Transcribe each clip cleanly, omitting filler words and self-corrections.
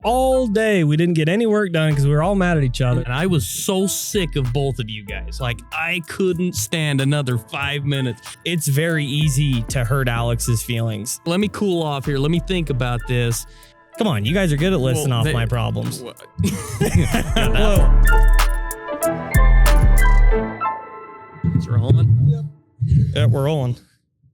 all day. We didn't get any work done because we were all mad at each other. And I was so sick of both of you guys. Like, I couldn't stand another 5 minutes. It's very easy to hurt Alex's feelings. Let me cool off here. Let me think about this. Come on, you guys are good at listing off my problems. It's rolling? Yeah, we're rolling.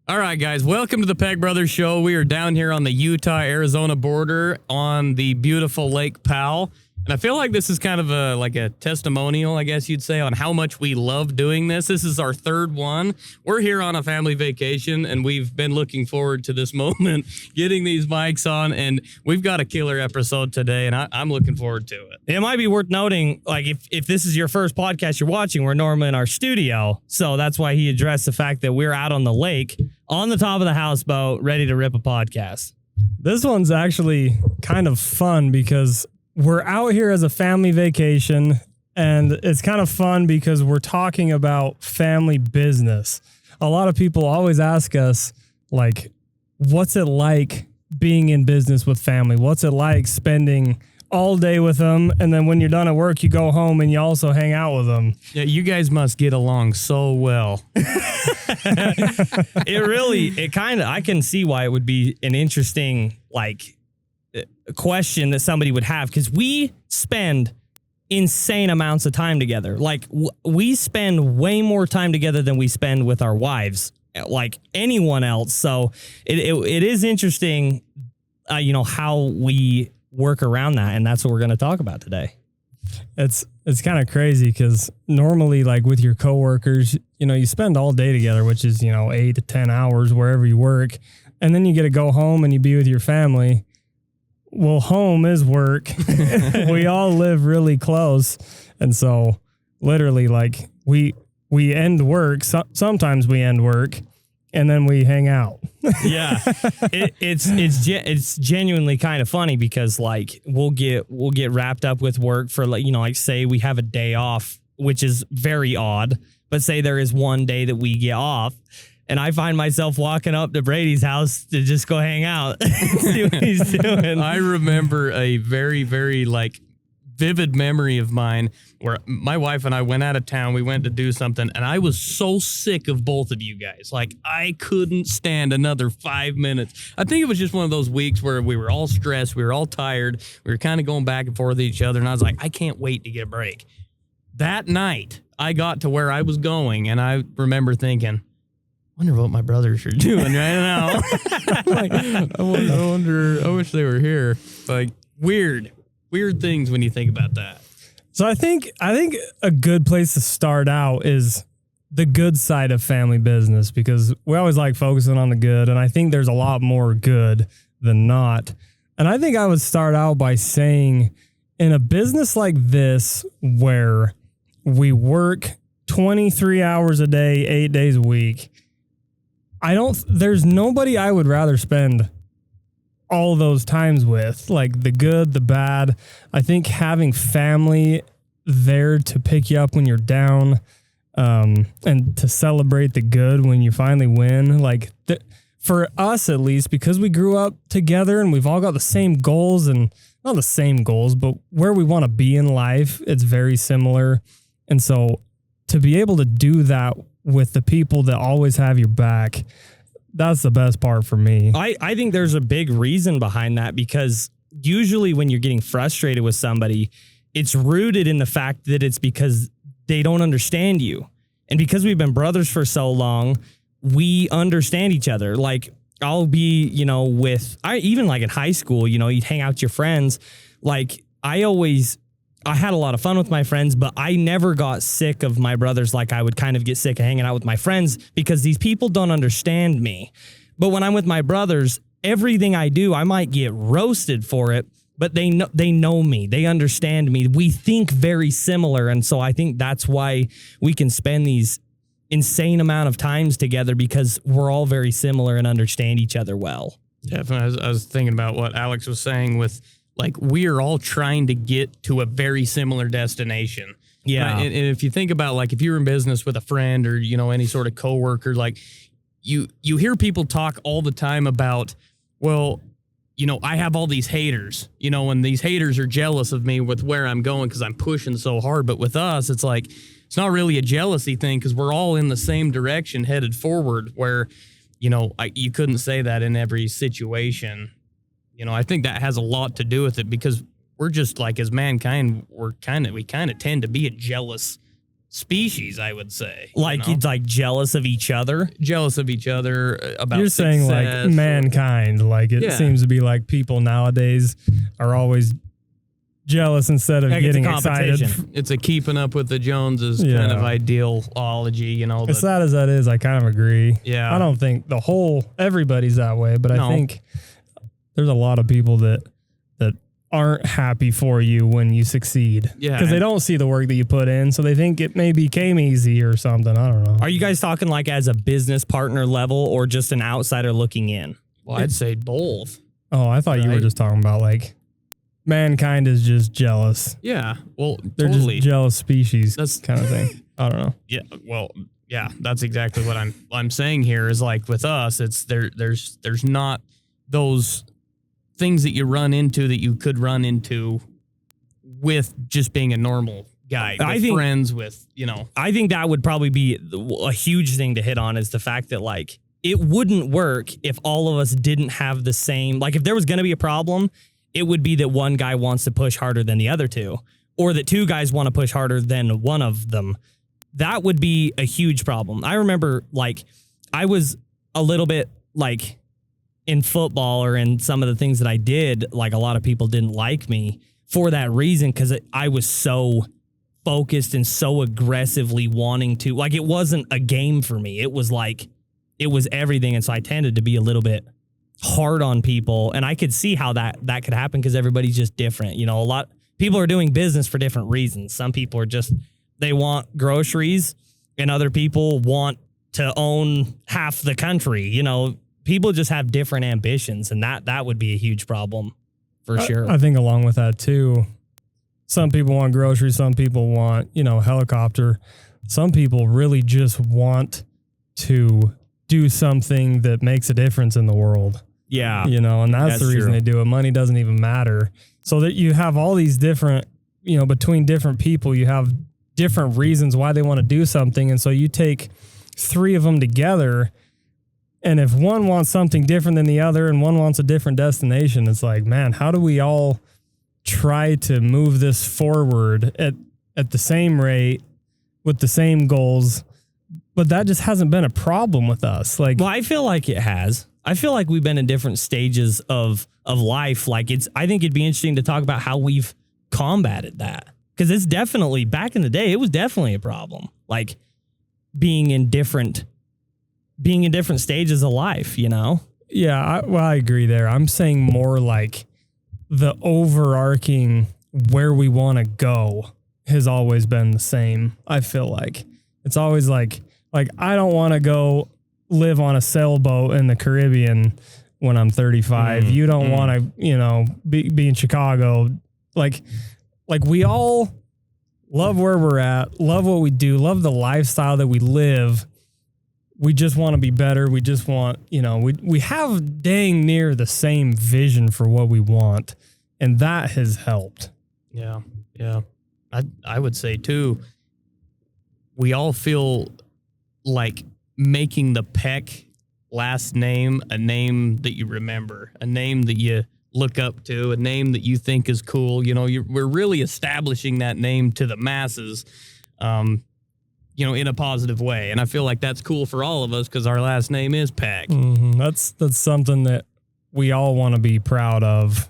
All right, guys, welcome to the Peck Brothers show. We are down here on the Utah-Arizona border on the beautiful Lake Powell. And I feel like this is kind of a testimonial, I guess you'd say, on how much we love doing this. This is our third one. We're here on a family vacation, and we've been looking forward to this moment, getting these mics on, and we've got a killer episode today, and I'm looking forward to it. It might be worth noting, like, if this is your first podcast you're watching, we're normally in our studio, so that's why he addressed the fact that we're out on the lake, on the top of the houseboat, ready to rip a podcast. This one's actually kind of fun because we're out here as a family vacation, and it's kind of fun because we're talking about family business. A lot of people always ask us, like, what's it like being in business with family? What's it like spending all day with them? And then when you're done at work, you go home and you also hang out with them. Yeah, you guys must get along so well. I can see why it would be an interesting, question that somebody would have, because we spend insane amounts of time together. Like, we spend way more time together than we spend with our wives, like anyone else. So it is interesting, how we work around that, and that's what we're going to talk about today. It's kind of crazy because normally, like with your coworkers, you spend all day together, which is 8 to 10 hours wherever you work, and then you get to go home and you be with your family. Well, home is work. We all live really close. And so literally, like, we end work. Sometimes we end work and then we hang out. Yeah. It's genuinely kind of funny because, like, we'll get wrapped up with work for, say we have a day off, which is very odd, but say there is one day that we get off. And I find myself walking up to Brady's house to just go hang out, see what he's doing. I remember a very, very, vivid memory of mine where my wife and I went out of town. We went to do something, and I was so sick of both of you guys. Like, I couldn't stand another 5 minutes. I think it was just one of those weeks where we were all stressed. We were all tired. We were kind of going back and forth with each other, and I was like, I can't wait to get a break. That night, I got to where I was going, and I remember thinking, I wonder what my brothers are doing right now. I wish they were here. Like, weird things when you think about that. So I think a good place to start out is the good side of family business, because we always like focusing on the good, and I think there's a lot more good than not. And I think I would start out by saying, in a business like this where we work 23 hours a day, 8 days a week, there's nobody I would rather spend all those times with, like the good, the bad. I think having family there to pick you up when you're down, and to celebrate the good when you finally win, for us at least, because we grew up together and we've all got the same goals, and not the same goals, but where we want to be in life, it's very similar. And so to be able to do that with the people that always have your back, that's the best part for me. I think there's a big reason behind that, because usually when you're getting frustrated with somebody, it's rooted in the fact that it's because they don't understand you. And because we've been brothers for so long, we understand each other. Like, I'll be, even in high school, you'd hang out with your friends. Like, I had a lot of fun with my friends, but I never got sick of my brothers like I would kind of get sick of hanging out with my friends, because these people don't understand me. But when I'm with my brothers, everything I do, I might get roasted for it, but they know me. They understand me. We think very similar. And so I think that's why we can spend these insane amount of times together, because we're all very similar and understand each other well. Definitely. I was thinking about what Alex was saying with, we are all trying to get to a very similar destination. Yeah. And if you think about, if you're in business with a friend or, any sort of coworker, you hear people talk all the time about, well, I have all these haters, and these haters are jealous of me with where I'm going because I'm pushing so hard. But with us, it's like, it's not really a jealousy thing because we're all in the same direction headed forward where, you couldn't say that in every situation. I think that has a lot to do with it because we're just like, as mankind, we kind of tend to be a jealous species, I would say. Like, you'd like jealous of each other? Jealous of each other about You're saying like mankind, like it seems to be like people nowadays are always jealous instead of getting excited. It's a keeping up with the Joneses kind of ideology, As sad as that is, I kind of agree. Yeah. I don't think everybody's that way, but I think there's a lot of people that aren't happy for you when you succeed. Yeah. Because they don't see the work that you put in, so they think it maybe came easy or something. I don't know. Are you guys talking like as a business partner level or just an outsider looking in? Well, I'd say both. Oh, I thought you were just talking about like mankind is just jealous. Yeah. Well, They're totally. just jealous species. That's kind of thing. I don't know. Yeah. Well, yeah, that's exactly what I'm saying here is like with us, it's there's not those things that you run into that you could run into with just being a normal guy. I think friends with, I think that would probably be a huge thing to hit on is the fact that like it wouldn't work if all of us didn't have the same, like if there was going to be a problem, it would be that one guy wants to push harder than the other two, or that two guys want to push harder than one of them. That would be a huge problem. I remember like I was a little bit like in football or in some of the things that I did, like a lot of people didn't like me for that reason because I was so focused and so aggressively wanting to, like it wasn't a game for me. It was like, it was everything. And so I tended to be a little bit hard on people. And I could see how that could happen because everybody's just different. A lot people are doing business for different reasons. Some people are just, they want groceries and other people want to own half the country, people just have different ambitions, and that would be a huge problem for sure. I think along with that too, some people want groceries, some people want, helicopter. Some people really just want to do something that makes a difference in the world. Yeah. And that's the reason they do it. Money doesn't even matter. So that you have all these different, between different people, you have different reasons why they want to do something. And so you take three of them together, and if one wants something different than the other and one wants a different destination, it's like, man, how do we all try to move this forward at the same rate with the same goals? But that just hasn't been a problem with us. Like, well, I feel like it has. I feel like we've been in different stages of life. Like I think it'd be interesting to talk about how we've combated that. Because it's definitely, back in the day, it was definitely a problem. Like being in different stages of life, Yeah, I agree there. I'm saying more like the overarching where we want to go has always been the same. I feel like it's always like I don't want to go live on a sailboat in the Caribbean when I'm 35. You don't want to, be in Chicago. Like we all love where we're at, love what we do, love the lifestyle that we live. We just want to be better. We just want, we have dang near the same vision for what we want. And that has helped. Yeah. Yeah. I would say too, we all feel like making the Peck last name a name that you remember, a name that you look up to, a name that you think is cool. We're really establishing that name to the masses. In a positive way. And I feel like that's cool for all of us because our last name is Peck. Mm-hmm. That's something that we all want to be proud of,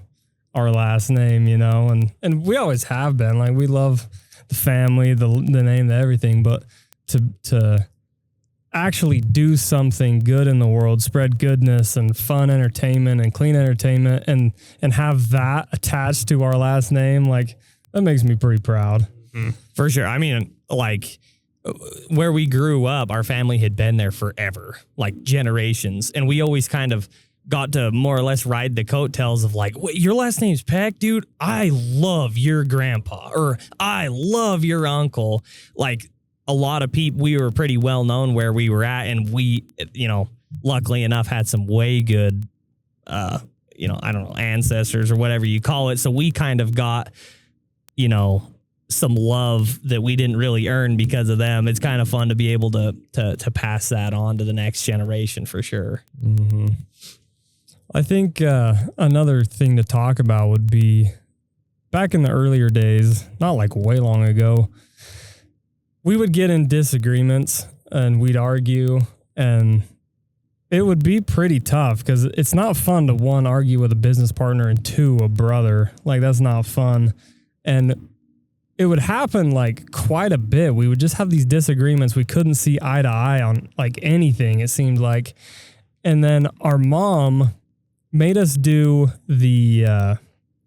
our last name, and we always have been. Like, we love the family, the name, everything, but to actually do something good in the world, spread goodness and fun entertainment and clean entertainment and have that attached to our last name, like, that makes me pretty proud. Mm-hmm. For sure. I mean, like, where we grew up, our family had been there forever, like generations. And we always kind of got to more or less ride the coattails of like, wait, your last name's Peck, dude? I love your grandpa, or I love your uncle. Like, a lot of people, we were pretty well known where we were at. And we, luckily enough, had some way good, I don't know, ancestors or whatever you call it. So we kind of got, some love that we didn't really earn because of them. It's kind of fun to be able to pass that on to the next generation for sure. Mm-hmm. I think another thing to talk about would be back in the earlier days, not like way long ago, we would get in disagreements and we'd argue, and it would be pretty tough because it's not fun to, one, argue with a business partner, and two, a brother. Like, that's not fun. And it would happen like quite a bit. We would just have these disagreements. We couldn't see eye to eye on like anything, it seemed like. And then our mom made us do the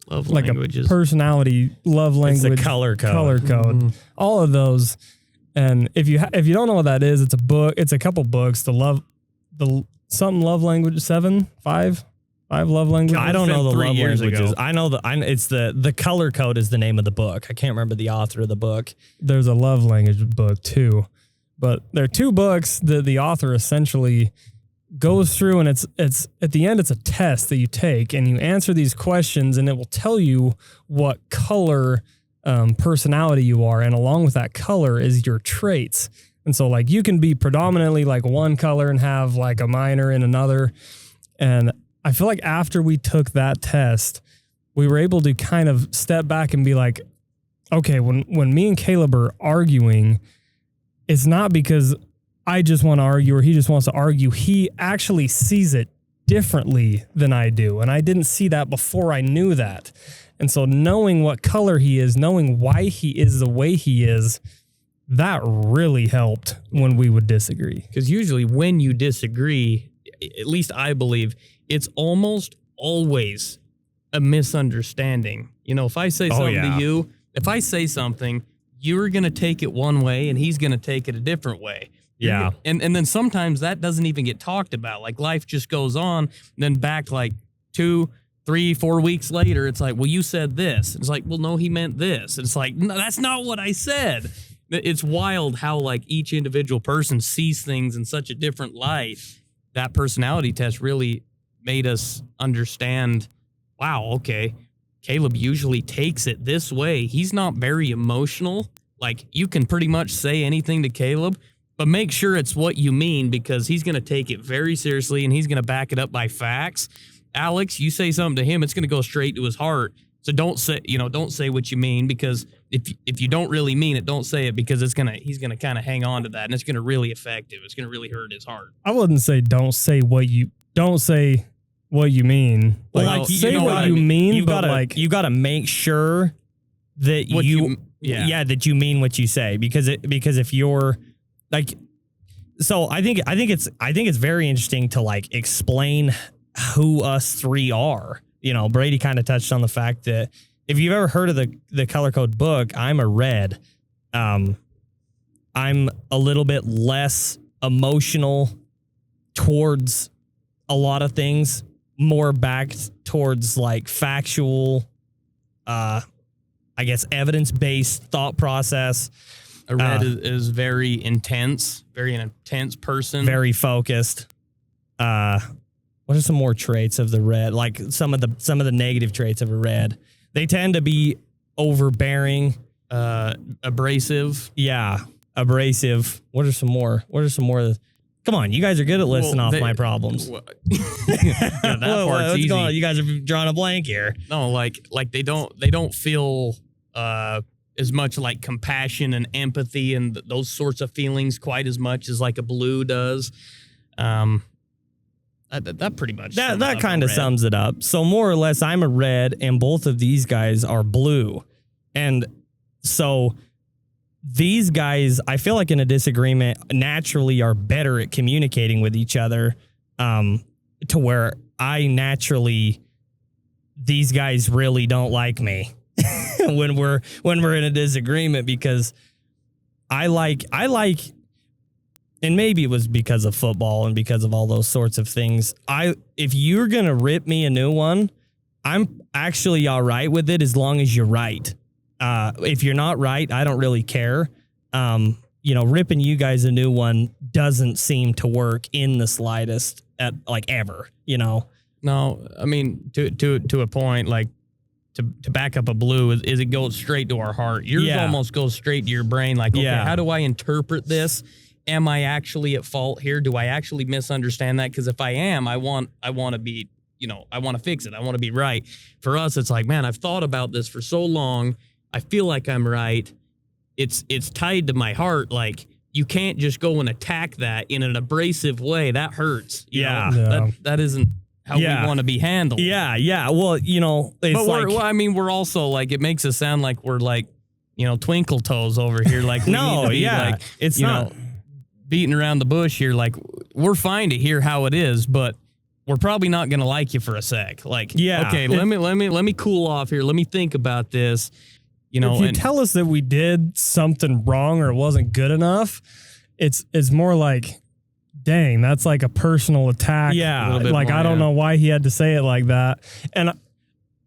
love like languages. a personality love language. It's the color code. Mm-hmm. All of those. And if you don't know what that is, it's a book. It's a couple books. Something love language, five love languages. I don't know the 3 love years languages. ago. I know it's the color code is the name of the book. I can't remember the author of the book. There's a love language book too, but there are two books that the author essentially goes through, and it's at the end, it's a test that you take and you answer these questions, and it will tell you what color personality you are. And along with that color is your traits. And so like you can be predominantly like one color and have like a minor in another. And I feel like after we took that test, we were able to kind of step back and be like, okay, when me and Caleb are arguing, it's not because I just want to argue or he just wants to argue. He actually sees it differently than I do. And I didn't see that before I knew that. And so knowing what color he is, knowing why he is the way he is, that really helped when we would disagree. Because usually when you disagree, at least I believe, it's almost always a misunderstanding. If I say something to you, if I say something, you're going to take it one way and he's going to take it a different way. Yeah. And then sometimes that doesn't even get talked about. Like life just goes on. And then back like 2, 3, 4 weeks later, it's like, well, you said this. It's like, well, no, he meant this. And it's like, no, that's not what I said. It's wild how like each individual person sees things in such a different light. That personality test really made us understand, wow, okay, Caleb usually takes it this way. He's not very emotional. Like you can pretty much say anything to Caleb, but make sure it's what you mean, because he's going to take it very seriously and he's going to back it up by facts. Alex, you say something to him, it's going to go straight to his heart. So don't say what you mean, because if you don't really mean it, don't say it, because he's gonna kind of hang on to that, and it's gonna really affect him. It's gonna really hurt his heart. I wouldn't say don't say what you mean. Well, Say what you mean. You gotta make sure that that you mean what you say, because if you're like, so I think it's very interesting to like explain who us three are. Brady kind of touched on the fact that if you've ever heard of the color code book, I'm a red. I'm a little bit less emotional towards a lot of things, more backed towards like factual, I guess, evidence-based thought process. A red is very intense, very an intense person. Very focused. What are some more traits of the red? Like some of the negative traits of a red. They tend to be overbearing, abrasive. Yeah, abrasive. What are some more? Come on, you guys are good at listing off my problems. That part's easy. You guys are drawing a blank here. No, like they don't feel as much like compassion and empathy and those sorts of feelings quite as much as like a blue does. That pretty much that kind of sums it up. So more or less, I'm a red, and both of these guys are blue, and so these guys, I feel like in a disagreement, naturally are better at communicating with each other, to where these guys really don't like me when we're in a disagreement, because I like. And maybe it was because of football and because of all those sorts of things. If you're going to rip me a new one, I'm actually all right with it as long as you're right. If you're not right, I don't really care. Ripping you guys a new one doesn't seem to work in the slightest ever, No, I mean, to a point, like, to back up a blue is it goes straight to our heart. Yours almost goes straight to your brain. Like, okay, how do I interpret this? Am I actually at fault here? Do I actually misunderstand that? Because if I am, I want to be, I want to fix it. I want to be right. For us, it's like, man, I've thought about this for so long. I feel like I'm right. It's tied to my heart. Like, you can't just go and attack that in an abrasive way. That hurts. You know? That isn't how we want to be handled. Yeah. Well, it's we're also like, it makes us sound like we're like, twinkle toes over here. Like, we need to be like, it's not beating around the bush here. Like, we're fine to hear how it is, but we're probably not going to like you for a sec. Like, okay, let me cool off here. Let me think about this. If you tell us that we did something wrong or it wasn't good enough, it's more like, dang, that's like a personal attack. Yeah. Like, I don't know why he had to say it like that. And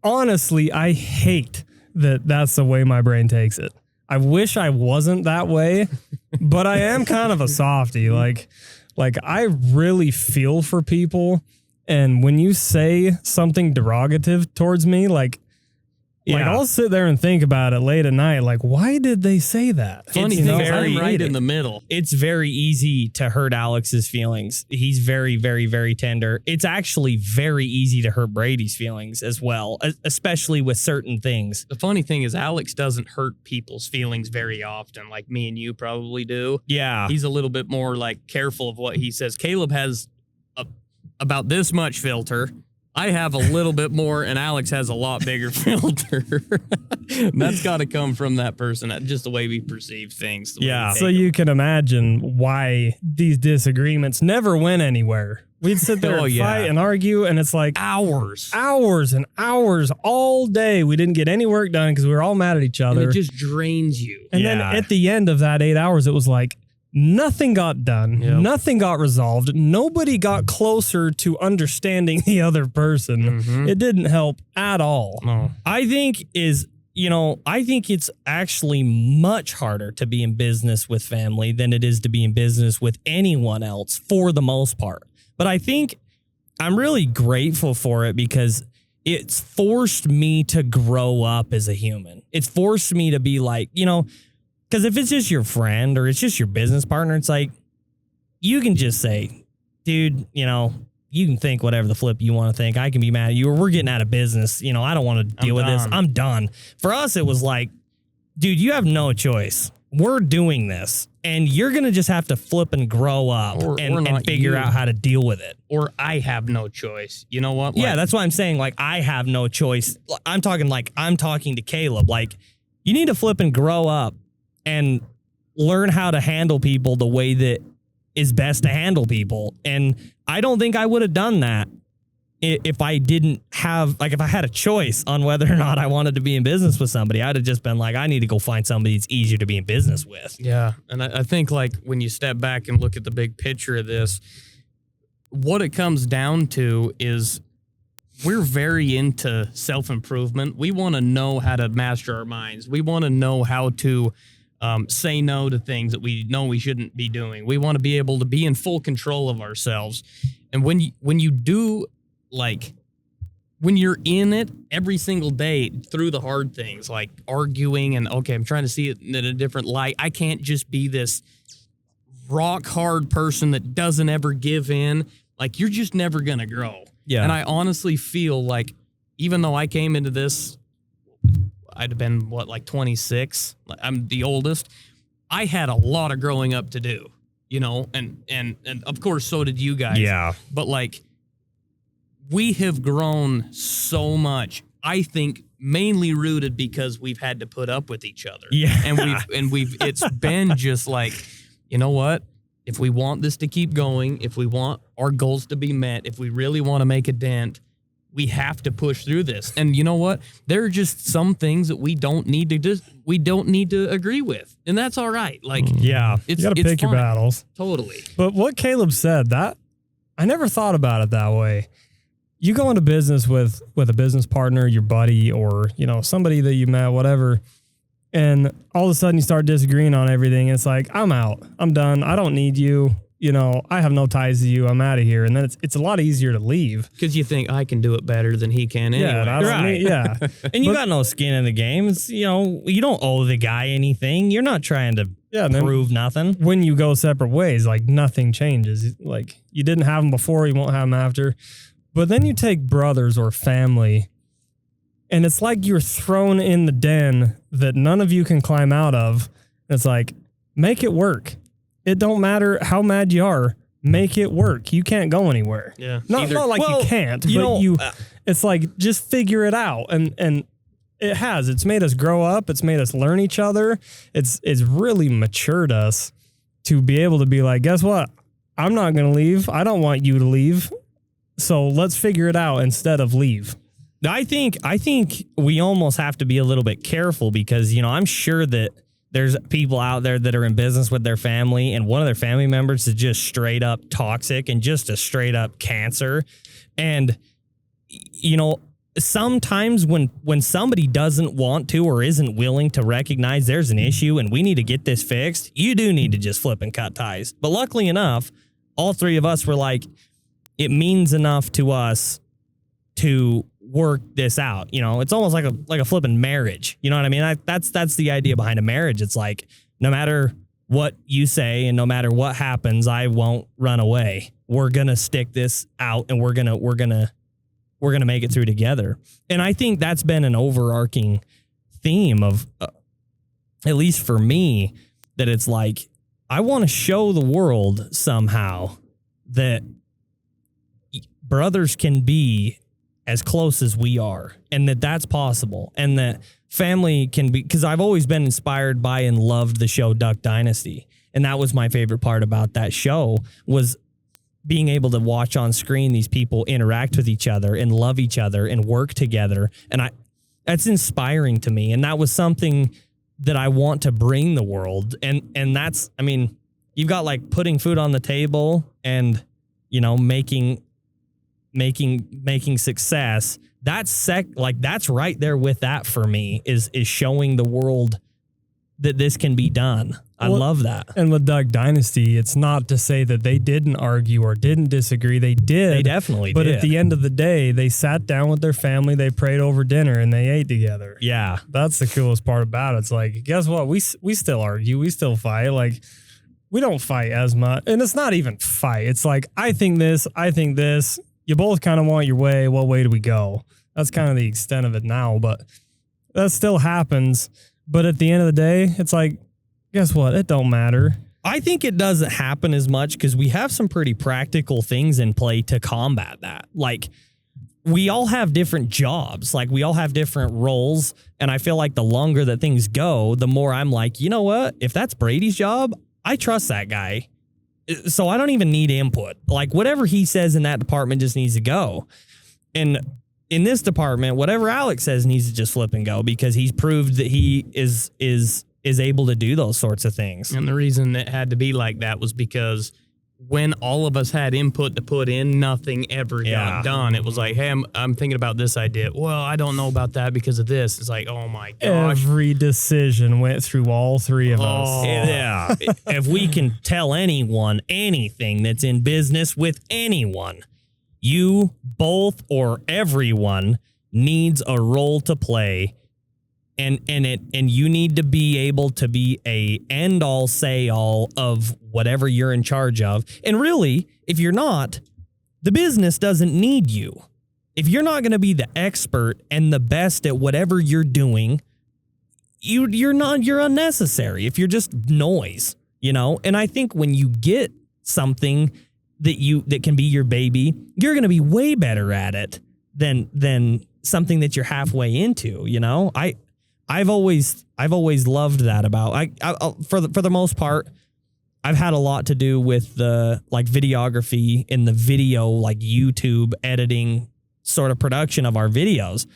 honestly, I hate that that's the way my brain takes it. I wish I wasn't that way, but I am kind of a softie. Like I really feel for people. And when you say something derogative towards me, like I'll sit there and think about it late at night. Like, why did they say that? Funny thing, I'm right in the middle. It's very easy to hurt Alex's feelings. He's very, very, very tender. It's actually very easy to hurt Brady's feelings as well, especially with certain things. The funny thing is Alex doesn't hurt people's feelings very often, like me and you probably do. Yeah. He's a little bit more like careful of what he says. Caleb has about this much filter. I have a little bit more, and Alex has a lot bigger filter. That's got to come from that person, just the way we perceive things. So you can imagine why these disagreements never went anywhere. We'd sit there and fight and argue, and it's like hours and hours all day. We didn't get any work done because we were all mad at each other. And it just drains you. And then at the end of that 8 hours, it was like, nothing got done. Yep. Nothing got resolved. Nobody got closer to understanding the other person. Mm-hmm. It didn't help at all. No. I think it's actually much harder to be in business with family than it is to be in business with anyone else for the most part. But I think I'm really grateful for it because it's forced me to grow up as a human. It's forced me to be like, because if it's just your friend or it's just your business partner, it's like, you can just say, dude, you can think whatever the flip you want to think. I can be mad at you or we're getting out of business. I don't want to deal with this. I'm done. For us, it was like, dude, you have no choice. We're doing this and you're going to just have to flip and grow up and figure out how to deal with it. Or I have no choice. You know what? Yeah, that's why I'm saying like, I have no choice. I'm talking to Caleb. Like, you need to flip and grow up and learn how to handle people the way that is best to handle people. And I don't think I would have done that if I didn't have, if I had a choice on whether or not I wanted to be in business with somebody. I'd have just been like, I need to go find somebody that's easier to be in business with. Yeah. And I think when you step back and look at the big picture of this, what it comes down to is we're very into self-improvement. We want to know how to master our minds. We want to know how to say no to things that we know we shouldn't be doing. We want to be able to be in full control of ourselves. And when you do, when you're in it every single day through the hard things, like arguing and, okay, I'm trying to see it in a different light. I can't just be this rock hard person that doesn't ever give in. Like, you're just never going to grow. Yeah. And I honestly feel like even though I came into this, I'd have been 26. I'm the oldest. I had a lot of growing up to do, and of course so did you guys. Yeah. But we have grown so much. I think mainly rooted because we've had to put up with each other. Yeah. And we've it's been just like, you know what? If we want this to keep going, if we want our goals to be met, if we really want to make a dent, we have to push through this. And you know what? There are just some things that we don't need to agree with. And that's all right. You got to pick your battles. Totally. But what Caleb said, that I never thought about it that way. You go into business with a business partner, your buddy, or, somebody that you met, whatever. And all of a sudden you start disagreeing on everything. It's like, I'm out. I'm done. I don't need you. I have no ties to you. I'm out of here. And then it's a lot easier to leave. Because you think I can do it better than he can anyway. Yeah, Right. Yeah. And you got no skin in the game. It's, you don't owe the guy anything. You're not trying to prove nothing. When you go separate ways, like nothing changes. Like you didn't have them before, you won't have them after. But then you take brothers or family, and it's like you're thrown in the den that none of you can climb out of. It's like, make it work. It don't matter how mad you are. Make it work. You can't go anywhere. Yeah. Not like you can't, but it's like, just figure it out. And it has. It's made us grow up. It's made us learn each other. It's really matured us to be able to be like, guess what? I'm not going to leave. I don't want you to leave. So let's figure it out instead of leave. I think we almost have to be a little bit careful because, I'm sure that there's people out there that are in business with their family and one of their family members is just straight up toxic and just a straight up cancer. And, sometimes when somebody doesn't want to or isn't willing to recognize there's an issue and we need to get this fixed, you do need to just flip and cut ties. But luckily enough, all three of us were like, it means enough to us to work this out. It's almost like a flipping marriage. You know what I mean? That's the idea behind a marriage. It's like, no matter what you say and no matter what happens, I won't run away. We're going to stick this out and we're going to make it through together. And I think that's been an overarching theme of, at least for me, that it's like, I want to show the world somehow that brothers can be as close as we are and that's possible and that family can be, because I've always been inspired by and loved the show Duck Dynasty. And that was my favorite part about that show was being able to watch on screen these people interact with each other and love each other and work together. And that's inspiring to me. And that was something that I want to bring the world. And that's, you've got like putting food on the table and, making success. That's right there with that for me is showing the world that this can be done. I love that. And with Duck Dynasty, it's not to say that they didn't argue or didn't disagree. They did. They definitely did. But at the end of the day, they sat down with their family, they prayed over dinner, and they ate together. Yeah. That's the coolest part about it. It's like, guess what? We still argue. We still fight. Like, we don't fight as much. And it's not even fight. It's like, I think this. You both kind of want your way. What way do we go? That's kind of the extent of it now, but that still happens. But at the end of the day, it's like, guess what? It don't matter. I think it doesn't happen as much because we have some pretty practical things in play to combat that. Like, we all have different jobs. Like, we all have different roles. And I feel like the longer that things go, the more I'm like, you know what? If that's Brady's job, I trust that guy. So I don't even need input. Like, whatever he says in that department just needs to go. And in this department, whatever Alex says needs to just flip and go because he's proved that he is able to do those sorts of things. And the reason it had to be like that was because when all of us had input to put in, nothing ever got done. It was like, hey, I'm thinking about this idea. Well, I don't know about that because of this. It's like, oh my gosh. Every decision went through all three of us. Yeah. If we can tell anyone anything that's in business with anyone, you, both, or everyone needs a role to play. And you need to be able to be a end all say all of whatever you're in charge of. And really, if you're not, the business doesn't need you. If you're not going to be the expert and the best at whatever you're doing, you're unnecessary. If you're just noise, And I think when you get something that can be your baby, you're going to be way better at it than something that you're halfway into, I've always loved that about for the most part. I've had a lot to do with the videography and the video, YouTube editing sort of production of our videos.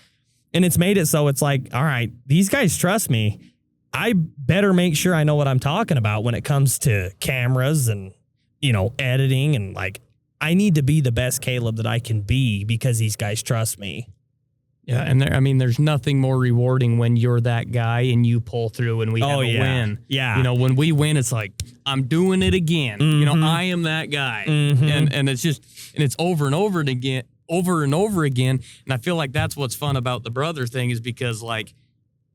And it's made it so it's like, all right, these guys trust me. I better make sure I know what I'm talking about when it comes to cameras and, editing. And I need to be the best Caleb that I can be because these guys trust me. Yeah, and there's nothing more rewarding when you're that guy and you pull through and we have a win. Yeah. You know, when we win, it's like, I'm doing it again. You know, I am that guy. And it's just, and it's over and over again. And I feel like that's what's fun about the brother thing is because, like,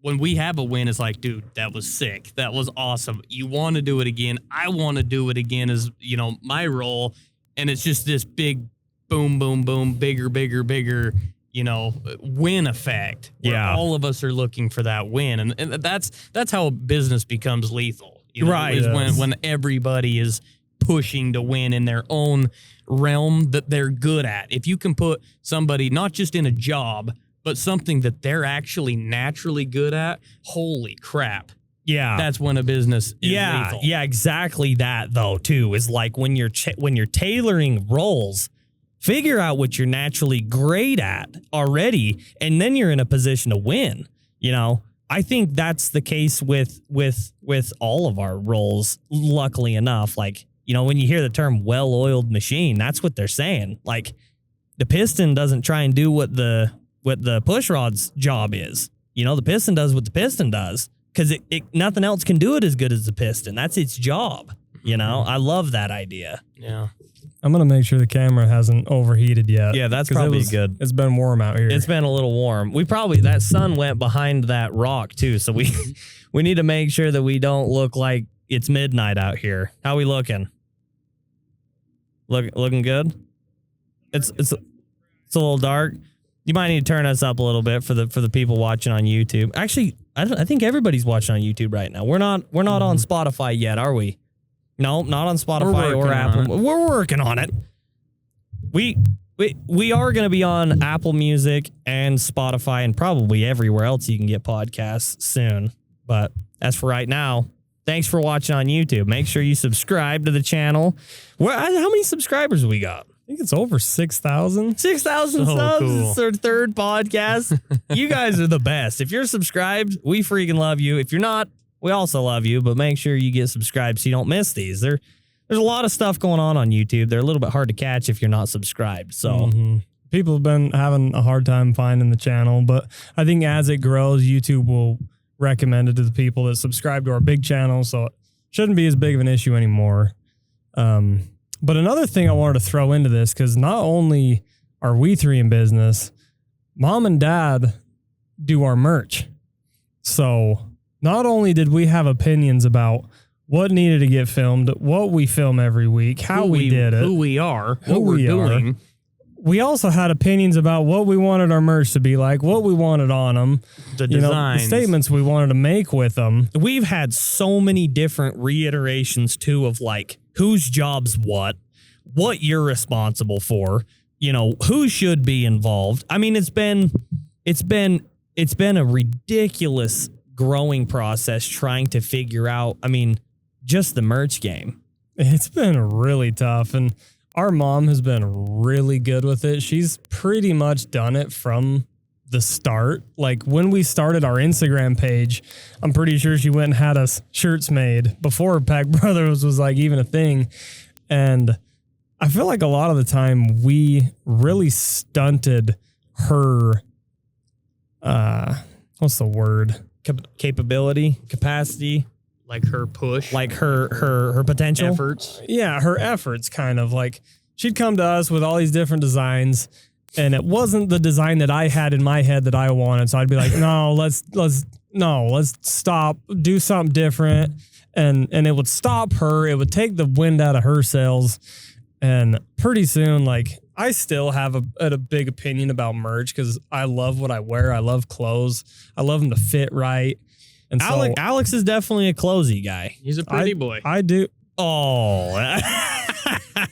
when we have a win, it's like, dude, that was sick. That was awesome. You want to do it again. I want to do it again as, you know, my role. And it's just this big boom, boom, boom, bigger, you know, win effect. Yeah. All of us are looking for that win. And that's how business becomes lethal. You know, Right. Is when everybody is pushing to win in their own realm that they're good at. If you can put somebody not just in a job, but something that they're actually naturally good at, holy crap. Yeah. That's when a business is lethal. Yeah, exactly that though too is like when you're tailoring roles, figure out what you're naturally great at already, and then you're in a position to win. You know, I think that's the case with all of our roles. Luckily enough, like, you know, when you hear the term well-oiled machine, that's what they're saying. Like, the piston doesn't try and do what the push rod's job is. You know, the piston does what the piston does because it nothing else can do it as good as the piston. That's its job. You know, I love that idea. Yeah. I'm going to make sure the camera hasn't overheated yet. Yeah, that's probably good. It's been warm out here. It's been a little warm. That sun went behind that rock too. So we need to make sure that we don't look like it's midnight out here. How we looking? Looking good? It's a little dark. You might need to turn us up a little bit for the people watching on YouTube. Actually, I think everybody's watching on YouTube right now. We're not on Spotify yet, are we? No, not on Spotify or Apple. We're working on it. We are going to be on Apple Music and Spotify and probably everywhere else you can get podcasts soon. But as for right now, thanks for watching on YouTube. Make sure you subscribe to the channel. How many subscribers we got? I think it's over 6,000. 6,000 So subs. cool. It's our third podcast. You guys are the best. If you're subscribed, we freaking love you. If you're not, we also love you, but make sure you get subscribed so you don't miss these. There's a lot of stuff going on YouTube. They're a little bit hard to catch if you're not subscribed. So people have been having a hard time finding the channel, but I think as it grows, YouTube will recommend it to the people that subscribe to our big channel. So it shouldn't be as big of an issue anymore. But another thing I wanted to throw into this, because not only are we three in business, Mom and Dad do our merch. So not only did we have opinions about what needed to get filmed, what we film every week, how we did it, who we are, what we're doing. We also had opinions about what we wanted our merch to be like, what we wanted on them, the designs, the statements we wanted to make with them. we've had so many different reiterations too of like whose job's what you're responsible for, you know, who should be involved. I mean, it's been a ridiculous growing process trying to figure out, I mean, just the merch game. It's been really tough, and our mom has been really good with it. She's pretty much done it from the start. Like when we started our Instagram page, I'm pretty sure she went and had us shirts made before Peck Brothers was like even a thing. And I feel like a lot of the time we really stunted her, what's the word? Capability, capacity, like her push, like her potential efforts. Yeah, her efforts kind of like she'd come to us with all these different designs, and it wasn't the design that I had in my head that I wanted. So I'd be like, no, let's stop, do something different. And it would stop her. It would take the wind out of her sails. And pretty soon, like I still have a big opinion about merch because I love what I wear. I love clothes. I love them to fit right. And so Alex is definitely a clothy guy. He's a pretty boy. I do. Oh,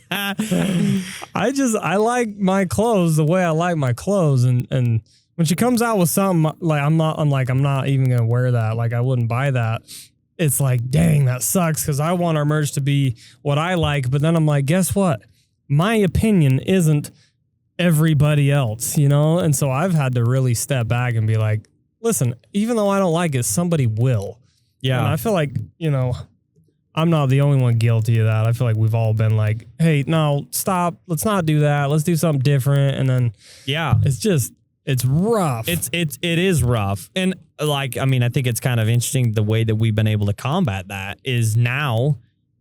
I like my clothes the way I like my clothes. And when she comes out with something like, I'm not even going to wear that. Like I wouldn't buy that. It's like, dang, that sucks. Cause I want our merch to be what I like. But then I'm like, guess what? My opinion isn't everybody else, you know? And so I've had to really step back and be like, listen, even though I don't like it, somebody will. yeah. And I feel like, you know, I'm not the only one guilty of that. I feel like we've all been like, hey, no, stop. Let's not do that. Let's do something different. And then Yeah. it's It's rough. It is rough. And like, I mean, I think it's kind of interesting the way that we've been able to combat that is now,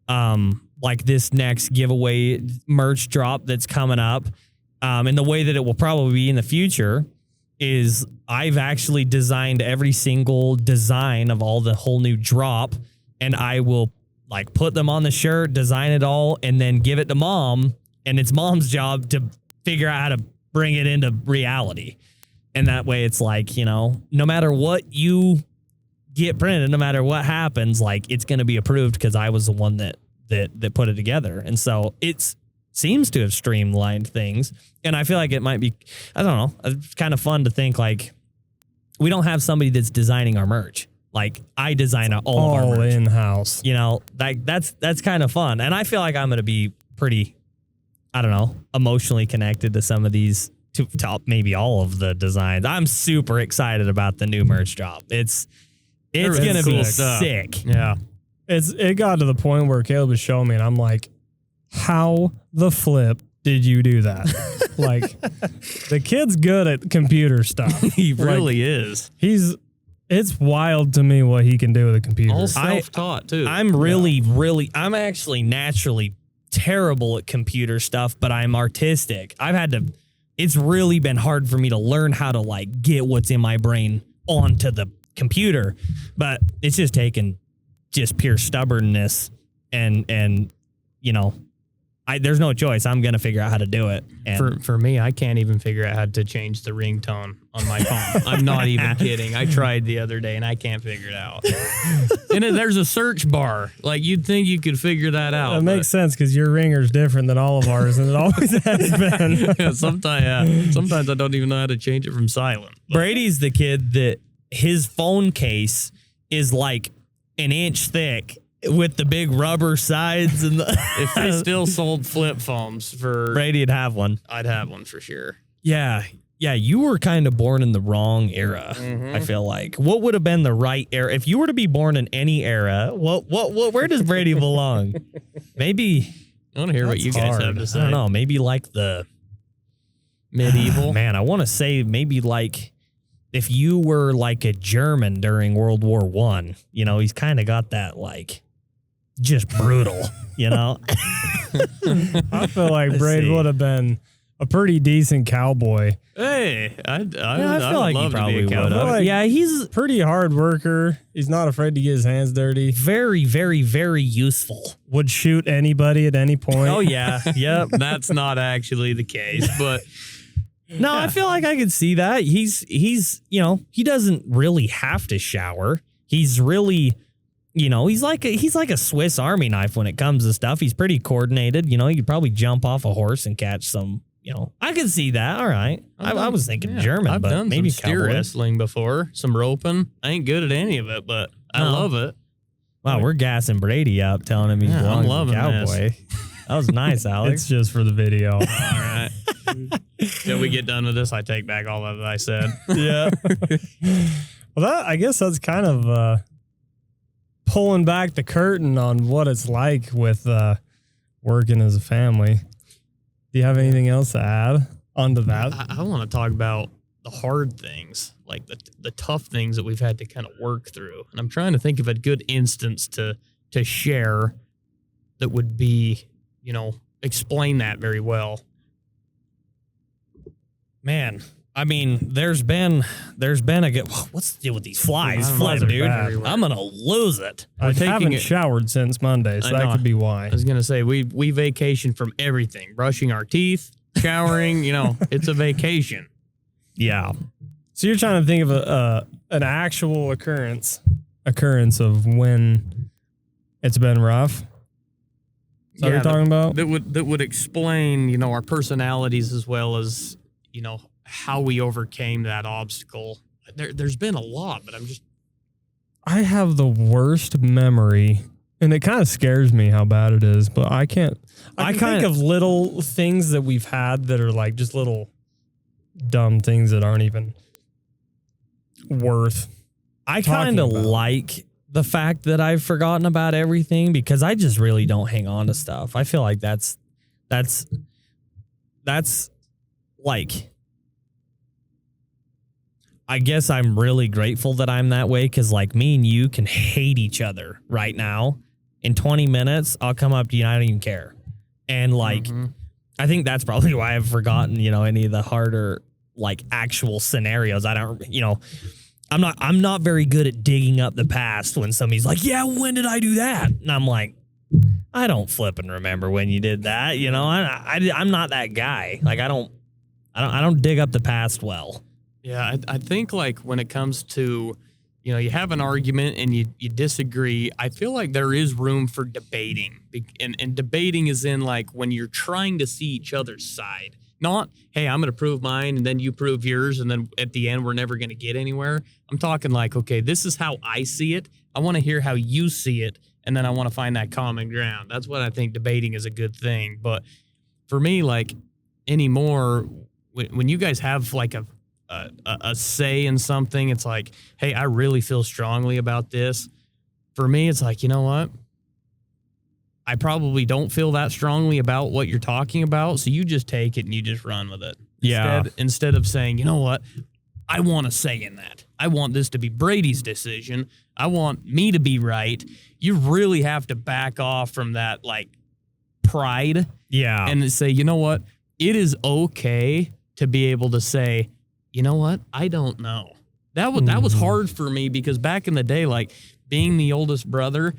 like this next giveaway merch drop that's coming up, and the way that it will probably be in the future is I've actually designed every single design of all the whole new drop, and I will like put them on the shirt, design it all, and then give it to mom, and it's mom's job to figure out how to bring it into reality. And that way it's like, you know, no matter what you get printed, no matter what happens, like it's going to be approved because I was the one that put it together. And so it seems to have streamlined things. And I feel like it might be, I don't know, it's kind of fun to think like we don't have somebody that's designing our merch. Like I design all of our merch in-house. You know, like that's kind of fun. And I feel like I'm going to be pretty, I don't know, emotionally connected to some of these, to maybe all of the designs. I'm super excited about the new merch drop. It's going to be sick. Yeah. It got to the point where Caleb was showing me and I'm like, how the flip did you do that? Like the kid's good at computer stuff. He really is. It's wild to me what he can do with a computer. All self-taught too. I'm I'm actually naturally terrible at computer stuff, but I'm artistic. It's really been hard for me to learn how to like get what's in my brain onto the computer, but it's just taken just pure stubbornness and you know, there's no choice. I'm going to figure out how to do it. And for me, I can't even figure out how to change the ringtone on my phone. I'm not even kidding. I tried the other day and I can't figure it out. And there's a search bar. Like you'd think you could figure that out. That makes sense because your ringer's different than all of ours, and it always has been. Yeah, sometimes I don't even know how to change it from silent. Brady's the kid that his phone case is like an inch thick with the big rubber sides and if they still sold flip phones for Brady'd have one. I'd have one for sure. Yeah. Yeah, you were kind of born in the wrong era. Mm-hmm. I feel like. What would have been the right era? If you were to be born in any era, where does Brady belong? Maybe I want to hear what you guys have to say. I don't know, maybe like the medieval. Man, I want to say maybe like if you were like a German during World War I, you know, he's kind of got that like just brutal, you know? I feel like Braid would have been a pretty decent cowboy. Hey, I feel like he probably would have. Like Yeah, he's a pretty hard worker. He's not afraid to get his hands dirty. very, very, very useful. Would shoot anybody at any point. Oh, yeah. Yep. That's not actually the case, but No, I feel like I could see that. He's you know, he doesn't really have to shower. He's really, you know, he's like a Swiss Army knife when it comes to stuff. He's pretty coordinated. You know, he could probably jump off a horse and catch some, you know. I could see that. All right. I was thinking German, I've but done maybe some steer cowboy. wrestling before, some roping. I ain't good at any of it, but I love it. Wow, we're gassing Brady up, telling him he's I'm belongs to loving cowboy. That was nice, Alex. It's just for the video. All right. Till we get done with this, I take back all that I said. Yeah. Well, I guess that's kind of pulling back the curtain on what it's like with working as a family. Do you have anything else to add onto that? I want to talk about the hard things, like the tough things that we've had to kind of work through. And I'm trying to think of a good instance to share that would be, you know, explain that very well. Man, I mean, there's been a good. What's the deal with these flies? Flies are dude. bad. I'm gonna lose it. I taking haven't it- showered since Monday, so I that know. could be why. I was going to say, we vacation from everything, brushing our teeth, showering, you know, it's a vacation. Yeah. So you're trying to think of an actual occurrence of when it's been rough? Is that what you're talking about? That would explain, you know, our personalities as well as, you know, how we overcame that obstacle. There's been a lot, but I have the worst memory, and it kind of scares me how bad it is, but I can think of little things that we've had that are like just little dumb things that aren't even worth. I kind of like the fact that I've forgotten about everything because I just really don't hang on to stuff. I feel like that's like I guess I'm really grateful that I'm that way because, like, me and you can hate each other right now. In 20 minutes, I'll come up to you and I don't even care. And, like, I think that's probably why I've forgotten, any of the harder, like, actual scenarios. I don't, I'm not very good at digging up the past when somebody's like, yeah, when did I do that? And I'm like, I don't flip and remember when you did that. I'm not that guy. Like, I don't dig up the past well. Yeah, I think like when it comes to, you have an argument and you disagree, I feel like there is room for debating. And debating is in like when you're trying to see each other's side. Not, hey, I'm going to prove mine and then you prove yours and then at the end we're never going to get anywhere. I'm talking like, okay, this is how I see it. I want to hear how you see it and then I want to find that common ground. That's what I think debating is a good thing. But for me, like anymore, when you guys have like a say in something, it's like, hey, I really feel strongly about this. For me, it's like, you know what? I probably don't feel that strongly about what you're talking about, so you just take it and you just run with it. Yeah. Instead of saying, you know what? I want a say in that. I want this to be Brady's decision. I want me to be right. You really have to back off from that, like, pride. Yeah. And say, you know what? It is okay to be able to say, you know what? I don't know. That was hard for me because back in the day, like being the oldest brother,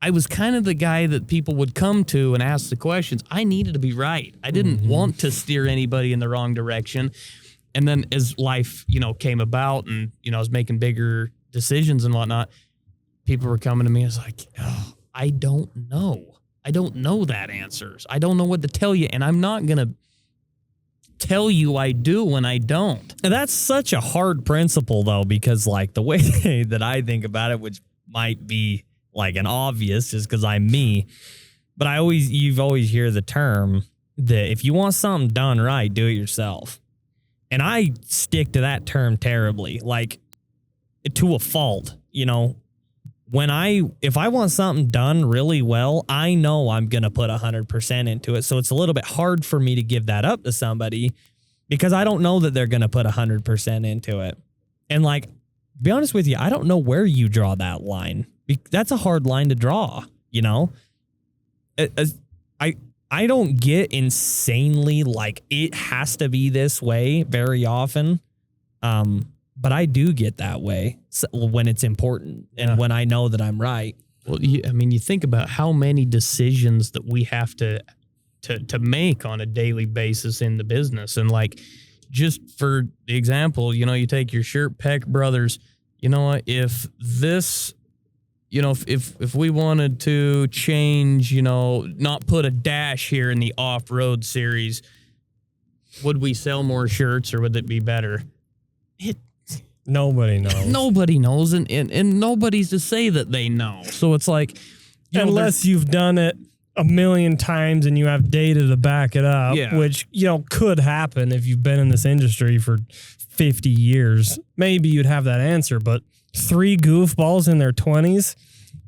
I was kind of the guy that people would come to and ask the questions. I needed to be right. I didn't want to steer anybody in the wrong direction. And then as life, came about and, I was making bigger decisions and whatnot, people were coming to me. I was like, oh, I don't know. I don't know that answers. I don't know what to tell you. And I'm not going to tell you I do when I don't. And that's such a hard principle, though, because, like, the way that I think about it, which might be like an obvious just because I'm me, but you've always hear the term that if you want something done right, do it yourself. And I stick to that term terribly, like to a fault. If I want something done really well, I know I'm going to put 100% into it. So it's a little bit hard for me to give that up to somebody because I don't know that they're going to put 100% into it. And like, to be honest with you, I don't know where you draw that line. That's a hard line to draw, I don't get insanely like it has to be this way very often. But I do get that way when it's important and when I know that I'm right. Well, you think about how many decisions that we have to make on a daily basis in the business. And like, just for the example, you take your shirt, Peck Brothers, if this, if we wanted to change, not put a dash here in the off-road series, would we sell more shirts or would it be better? Nobody knows. Nobody knows, and nobody's to say that they know. So it's like, unless you've done it a million times and you have data to back it up, which, could happen if you've been in this industry for 50 years. Maybe you'd have that answer, but 3 goofballs in their 20s,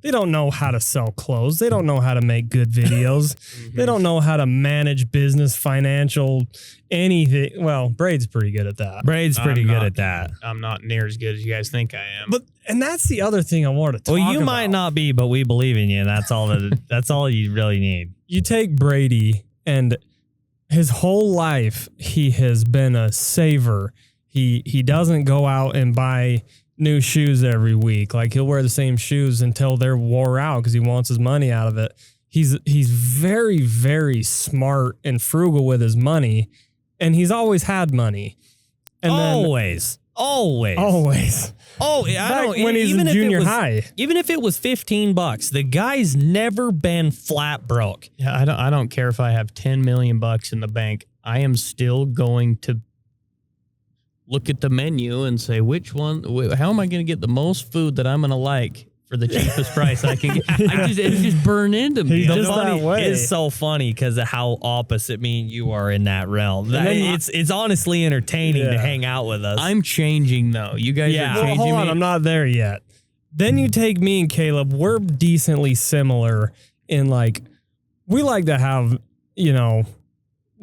they don't know how to sell clothes. They don't know how to make good videos. They don't know how to manage business, financial, anything. Well, Braid's pretty good at that. Braid's pretty good at that. I'm not near as good as you guys think I am. And that's the other thing I wanted to talk about. Well, you might not be, but we believe in you. That's all you really need. You take Brady, and his whole life he has been a saver. He doesn't go out and buy new shoes every week. Like, he'll wear the same shoes until they're wore out because he wants his money out of it. He's very, very smart and frugal with his money, and he's always had money. And always. Oh, when he's in junior high. Even if it was $15, the guy's never been flat broke. Yeah, I don't care if I have $10 million in the bank. I am still going to look at the menu and say, which one, how am I going to get the most food that I'm going to like for the cheapest price I can get? It's just burned into me. It's so funny because of how opposite me and you are in that realm. It's honestly entertaining to hang out with us. I'm changing though. You guys are changing hold on, me. I'm not there yet. Then you take me and Caleb, we're decently similar in like, we like to have,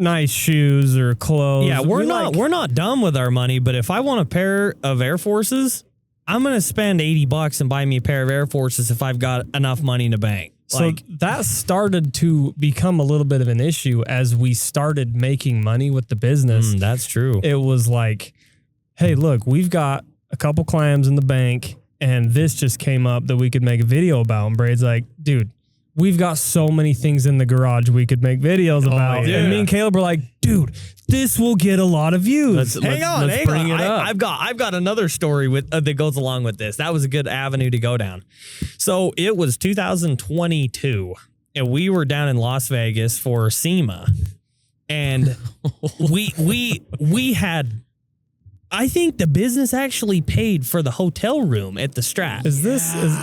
nice shoes or clothes. Yeah, we're not dumb with our money, but if I want a pair of Air Forces, I'm going to spend $80 and buy me a pair of Air Forces if I've got enough money in the bank. So that started to become a little bit of an issue as we started making money with the business. That's true. It was like, hey, look, we've got a couple clams in the bank, and this just came up that we could make a video about. And Braid's like, dude, we've got so many things in the garage we could make videos about. yeah. And me and Caleb were like, dude, this will get a lot of views. Hang on. I've got another story that goes along with this. That was a good avenue to go down. So it was 2022, and we were down in Las Vegas for SEMA, and we had. I think the business actually paid for the hotel room at the Strat.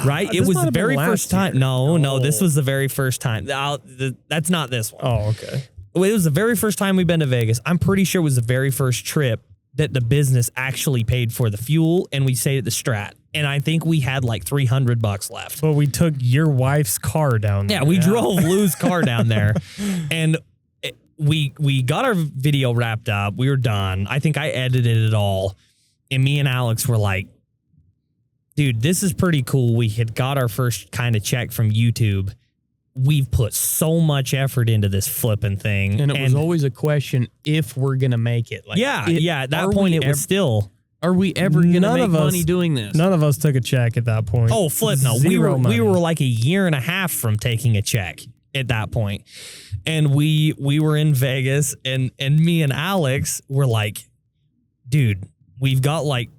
Right? It was the very first time. No, this was the very first time. That's not this one. Oh, okay. It was the very first time we've been to Vegas. I'm pretty sure it was the very first trip that the business actually paid for the fuel, and we stayed at the Strat. And I think we had like $300 left. But we took your wife's car down there. Yeah, we drove Lou's car down there, and we got our video wrapped up. We were done. I think I edited it all, and me and Alex were like, dude, this is pretty cool. We had got our first kind of check from YouTube. We've put so much effort into this flipping thing. And it was always a question if we're going to make it. Like, at that point it was still... Are we ever going to make money doing this? None of us took a check at that point. Oh, flip, no. We were like a year and a half from taking a check at that point. And we were in Vegas, and me and Alex were like, dude, we've got like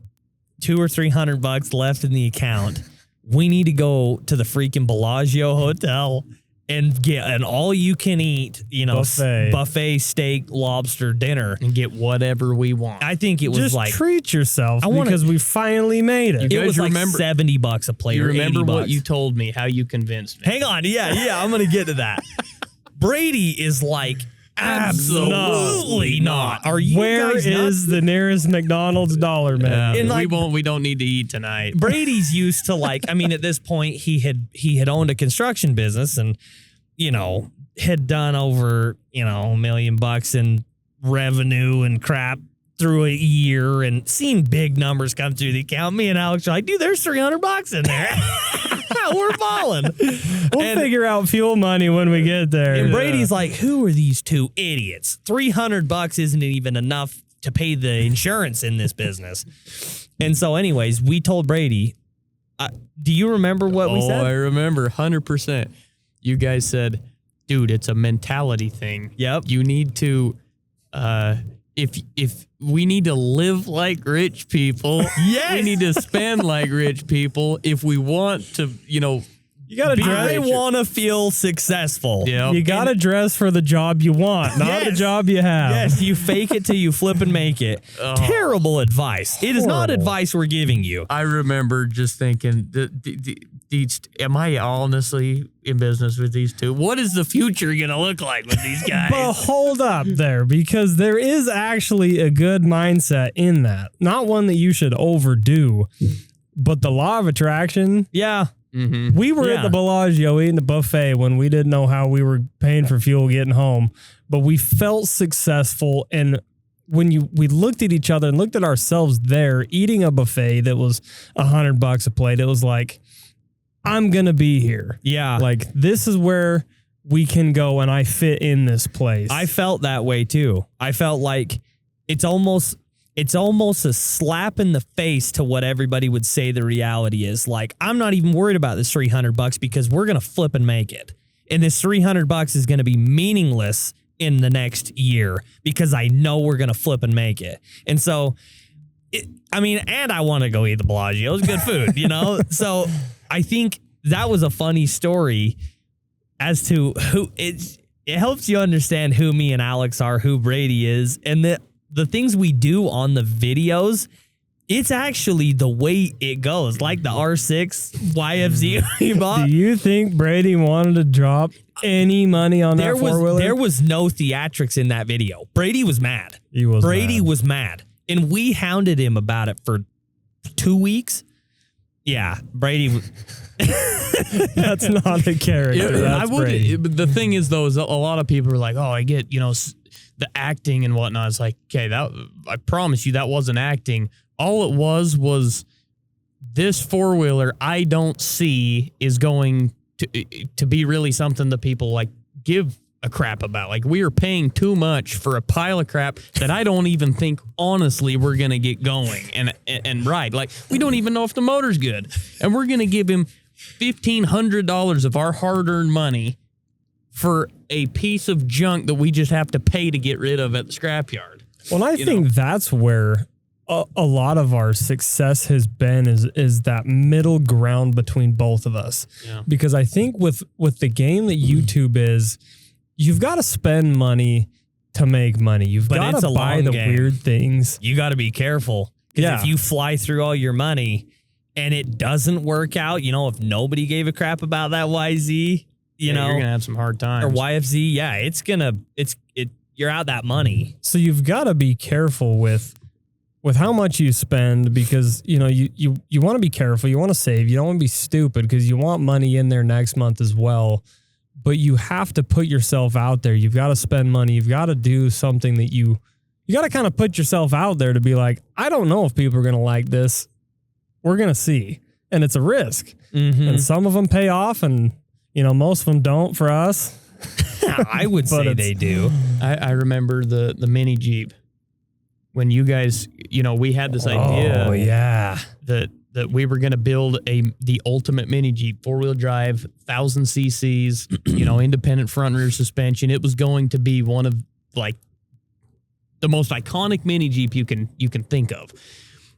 $200 or $300 left in the account. We need to go to the freaking Bellagio Hotel and get an all-you-can-eat, buffet steak, lobster dinner. And get whatever we want. I think it was just like... treat yourself because we finally made it. It was like $70 a plate. You or remember $80. what you told me, how you convinced me. Hang on. Yeah, I'm going to get to that. Brady is like, absolutely not. Are you Where guys is the nearest McDonald's dollar, man? And we don't need to eat tonight. Brady's used to at this point he had owned a construction business and, had done over, $1 million in revenue and crap through a year and seen big numbers come through the account. Me and Alex are like, dude, there's $300 in there. We're balling. We'll figure out fuel money when we get there. And Brady's like, who are these two idiots? $300 isn't even enough to pay the insurance in this business. And so anyways, we told Brady, do you remember what we said? Oh, I remember 100%. You guys said, dude, it's a mentality thing. Yep. You need to, if we need to live like rich people, yes, we need to spend like rich people. If we want to, you gotta dress. I want to feel successful. Yep. You gotta dress for the job you want, not the job you have. Yes, you fake it till you flip and make it. Terrible advice. It is not advice we're giving you. I remember just thinking, am I honestly in business with these two? What is the future going to look like with these guys? But hold up there, because there is actually a good mindset in that. Not one that you should overdo, but the law of attraction. Yeah. Mm-hmm. We were at the Bellagio eating the buffet when we didn't know how we were paying for fuel getting home, but we felt successful. And when we looked at each other and looked at ourselves there eating a buffet that was $100 a plate, it was like, I'm going to be here. Yeah. Like, this is where we can go and I fit in this place. I felt that way too. I felt like it's almost a slap in the face to what everybody would say the reality is. Like, I'm not even worried about this $300 because we're going to flip and make it. And this $300 is going to be meaningless in the next year because I know we're going to flip and make it. And so, and I want to go eat the Bellagio. It's good food, So I think that was a funny story as to who it helps you understand who me and Alex are, who Brady is, and the things we do on the videos. It's actually the way it goes, like the R6 YFZ we bought. Do you think Brady wanted to drop any money on that four-wheeler? There was no theatrics in that video. Brady was mad. Brady was mad. And we hounded him about it for 2 weeks. Yeah, Brady. That's not a character. That's Brady. The thing is, though, is a lot of people are like, oh, I get, the acting and whatnot. It's like, okay, I promise you that wasn't acting. All it was this four-wheeler I don't see is going to be really something that people like give a crap about. Like, we are paying too much for a pile of crap that I don't even think honestly we're going to get going and ride. Like, we don't even know if the motor's good. And we're going to give him $1,500 of our hard-earned money for a piece of junk that we just have to pay to get rid of at the scrapyard. Well, I think that's where a lot of our success has been is that middle ground between both of us. Yeah. Because I think with the game that YouTube is, you've got to spend money to make money. You've got to buy the weird things. You got to be careful. Because if you fly through all your money and it doesn't work out, if nobody gave a crap about that YZ, you're going to have some hard times. Or YFZ, you're out that money. So you've got to be careful with how much you spend, because you want to be careful. You want to save. You don't want to be stupid, because you want money in there next month as well. But you have to put yourself out there. You've got to spend money. You've got to do something that you got to kind of put yourself out there to be like, I don't know if people are going to like this. We're going to see. And it's a risk. Mm-hmm. And some of them pay off, and most of them don't for us. I would say they do. I remember the mini Jeep when you guys, we had this idea. Oh yeah, that we were going to build the ultimate mini Jeep, 4-wheel drive, 1,000 cc's, independent front and rear suspension. It was going to be one of like the most iconic mini Jeep you can think of.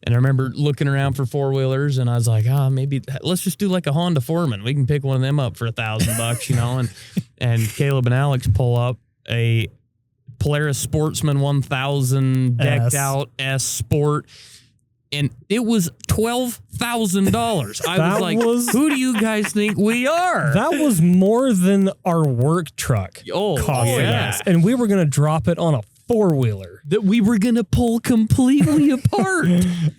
And I remember looking around for 4-wheelers, and I was like, maybe let's just do like a Honda Foreman. We can pick one of them up for $1,000, and Caleb and Alex pull up a Polaris Sportsman 1000 decked out S Sport, and it was $12,000. I was like, who do you guys think we are? That was more than our work truck costing us. And we were going to drop it on a 4-wheeler that we were going to pull completely apart.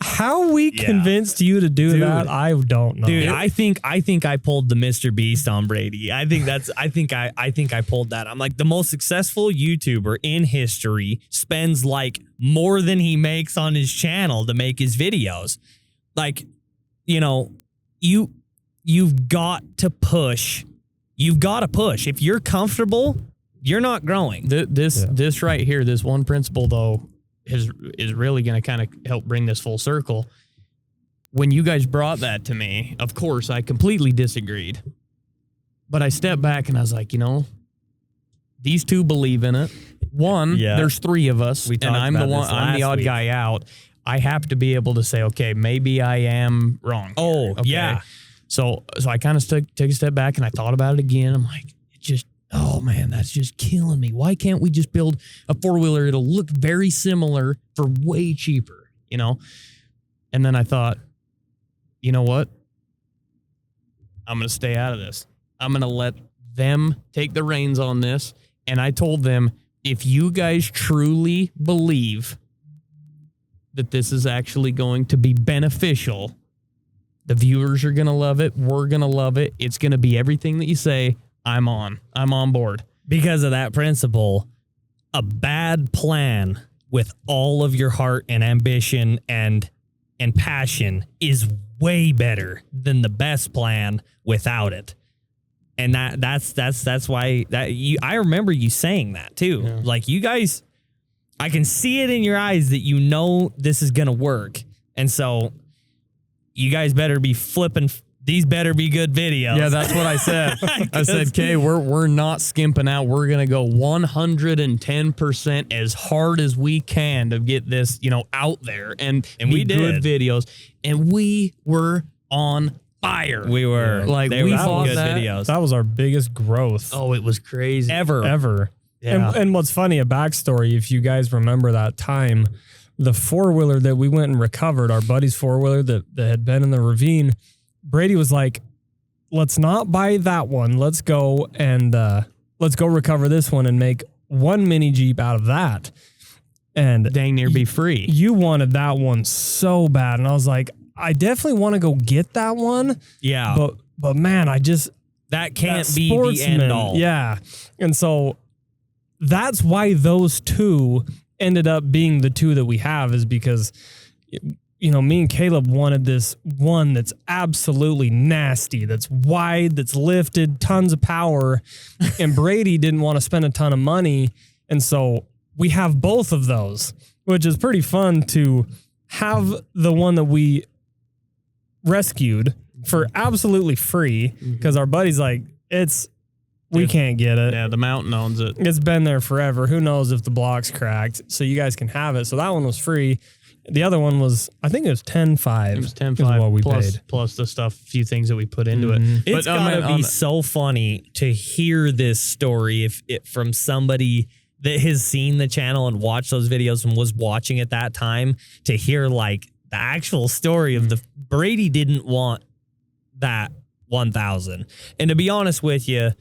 How we convinced you to do that, I don't know. Dude, I think I pulled the Mr. Beast on Brady. I think I pulled that. I'm like, the most successful YouTuber in history spends like more than he makes on his channel to make his videos. Like, you've got to push. You've got to push. If you're comfortable, you're not growing. This right here, this one principle, though, is really going to kind of help bring this full circle. When you guys brought that to me, of course, I completely disagreed. But I stepped back and I was like, these two believe in it. One, there's 3 of us, and I'm the odd guy out. I have to be able to say, okay, maybe I am wrong. Oh, okay? yeah. So I kind of took a step back and I thought about it again. I'm like, oh man, that's just killing me. Why can't we just build a 4-wheeler? It'll look very similar for way cheaper, And then I thought, you know what? I'm going to stay out of this. I'm going to let them take the reins on this. And I told them, if you guys truly believe that this is actually going to be beneficial, the viewers are going to love it. We're going to love it. It's going to be everything that you say. I'm on board. Because of that principle, a bad plan with all of your heart and ambition and passion is way better than the best plan without it. And that's why I remember you saying that too. Yeah. Like, you guys, I can see it in your eyes that this is gonna work. And so you guys better be flipping. These better be good videos. Yeah, that's what I said. I said, okay, we're not skimping out. We're going to go 110% as hard as we can to get this, out there and we did good videos. And we were on fire. We were. Like, we fought good that. videos. That was our biggest growth. Oh, it was crazy. Ever. Yeah. And what's funny, a backstory, if you guys remember that time, the 4-wheeler that we went and recovered, our buddy's 4-wheeler that had been in the ravine, Brady was like, let's not buy that one. Let's go recover this one and make one mini Jeep out of that. And dang near be free. You wanted that one so bad. And I was like, I definitely want to go get that one. Yeah. But man, that can't be the end all. Yeah. And so that's why those two ended up being the two that we have, is because, you know, me and Caleb wanted this one that's absolutely nasty, that's wide, that's lifted, tons of power. And Brady didn't want to spend a ton of money. And so we have both of those, which is pretty fun to have the one that we rescued for absolutely free, because our buddy's like, we can't get it. Yeah, the mountain owns it. It's been there forever. Who knows if the block's cracked? So you guys can have it. So that one was free. The other one was, I think it was 10.5. It was 10.5 what we plus, paid. plus the stuff, a few things that we put into it. It's gotta be so funny to hear this story from somebody that has seen the channel and watched those videos and was watching at that time, to hear like the actual story of the Brady didn't want that 1,000. And to be honest with you,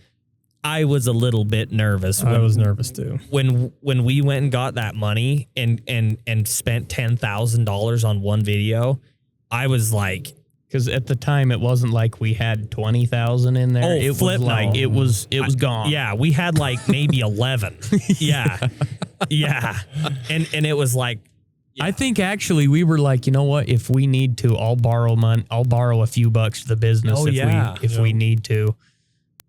I was a little bit nervous. I was nervous too. When we went and got that money and spent $10,000 on one video, I was like, because at the time it wasn't like we had 20,000 in there. It flip was like it was gone. Yeah, we had like maybe 11. Yeah. Yeah. And it was like, I think actually we were like, you know what? If we need to, I'll borrow money. I'll borrow a few bucks to the business if we need to,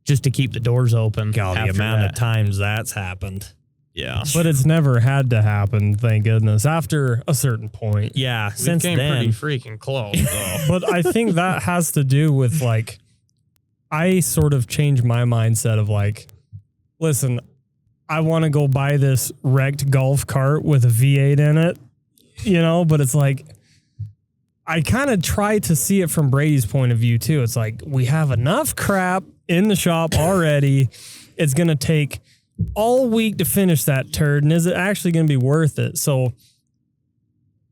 just to keep the doors open. God, the amount of times that's happened. Yeah. But it's never had to happen, thank goodness, after a certain point. Yeah, We since came then. pretty freaking close, though. But I think that has to do with, like, I sort of changed my mindset of like, listen, I want to go buy this wrecked golf cart with a V8 in it, you know, but it's like, I kind of try to see it from Brady's point of view too. It's like, we have enough crap in the shop already. It's going to take all week to finish that turd. And is it actually going to be worth it? So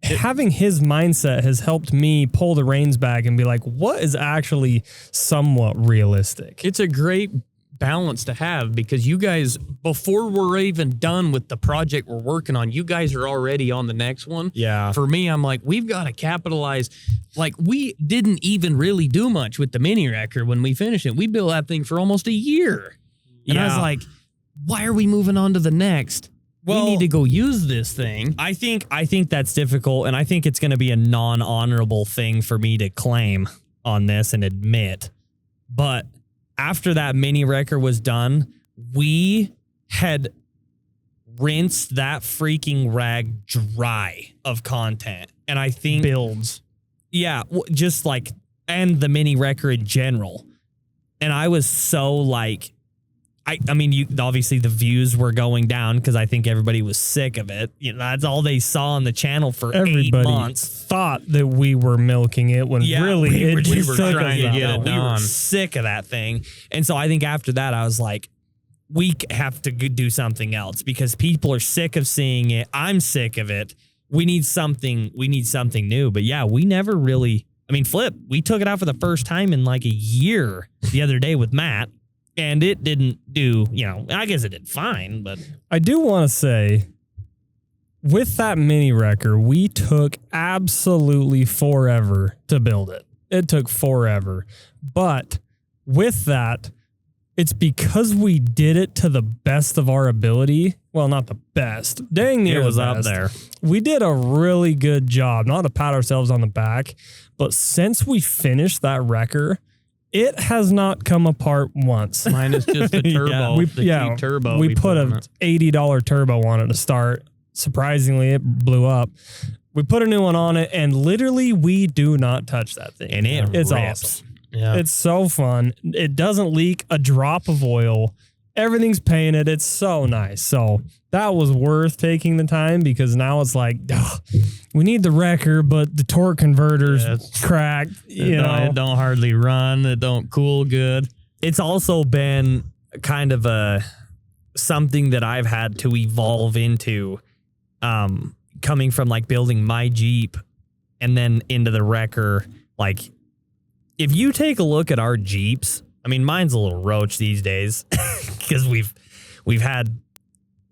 having his mindset has helped me pull the reins back and be like, what is actually somewhat realistic? It's a great balance to have, because you guys, before we're even done with the project we're working on, you guys are already on the next one. Yeah. For me, I'm like, we've got to capitalize. Like, we didn't even really do much with the mini wrecker when we finished it. We built that thing for almost a year. And I was like, why are we moving on to the next? Well, we need to go use this thing. I think that's difficult, and I think it's going to be a non-honorable thing for me to claim on this and admit. But after that mini wrecker was done, we had rinsed that freaking rag dry of content. And I think Builds. yeah, just like, and the mini wrecker in general. And I was so like, I mean, you obviously the views were going down because I think everybody was sick of it. You know, that's all they saw on the channel for 8 months. Thought that we were milking it when really we were just took trying us to get out. it We were done. sick of that thing. And so I think after that, I was like, we have to do something else because people are sick of seeing it. I'm sick of it. We need something new. But yeah, we never really, I mean, Flip, we took it out for the first time in like a year the other day with Matt. And it didn't do, you know, I guess it did fine, but I do want to say, with that mini wrecker, we took absolutely forever to build it. It took forever. But with that, it's because we did it to the best of our ability. Well, not the best. Dang near it was the up best. there. We did a really good job. Not to pat ourselves on the back, but since we finished that wrecker, it has not come apart once. Mine is just a turbo. Cheap turbo. We put a $80 turbo on it to start. Surprisingly, it blew up. We put a new one on it, and literally, we do not touch that thing. And it's rips. awesome. Yeah. It's so fun. It doesn't leak a drop of oil. Everything's painted. It's so nice. So that was worth taking the time because now it's like, we need the wrecker, but the torque converter's cracked. It don't hardly run. It don't cool good. It's also been kind of something that I've had to evolve into, coming from like building my Jeep and then into the wrecker. Like, if you take a look at our Jeeps, I mean, mine's a little roach these days because we've had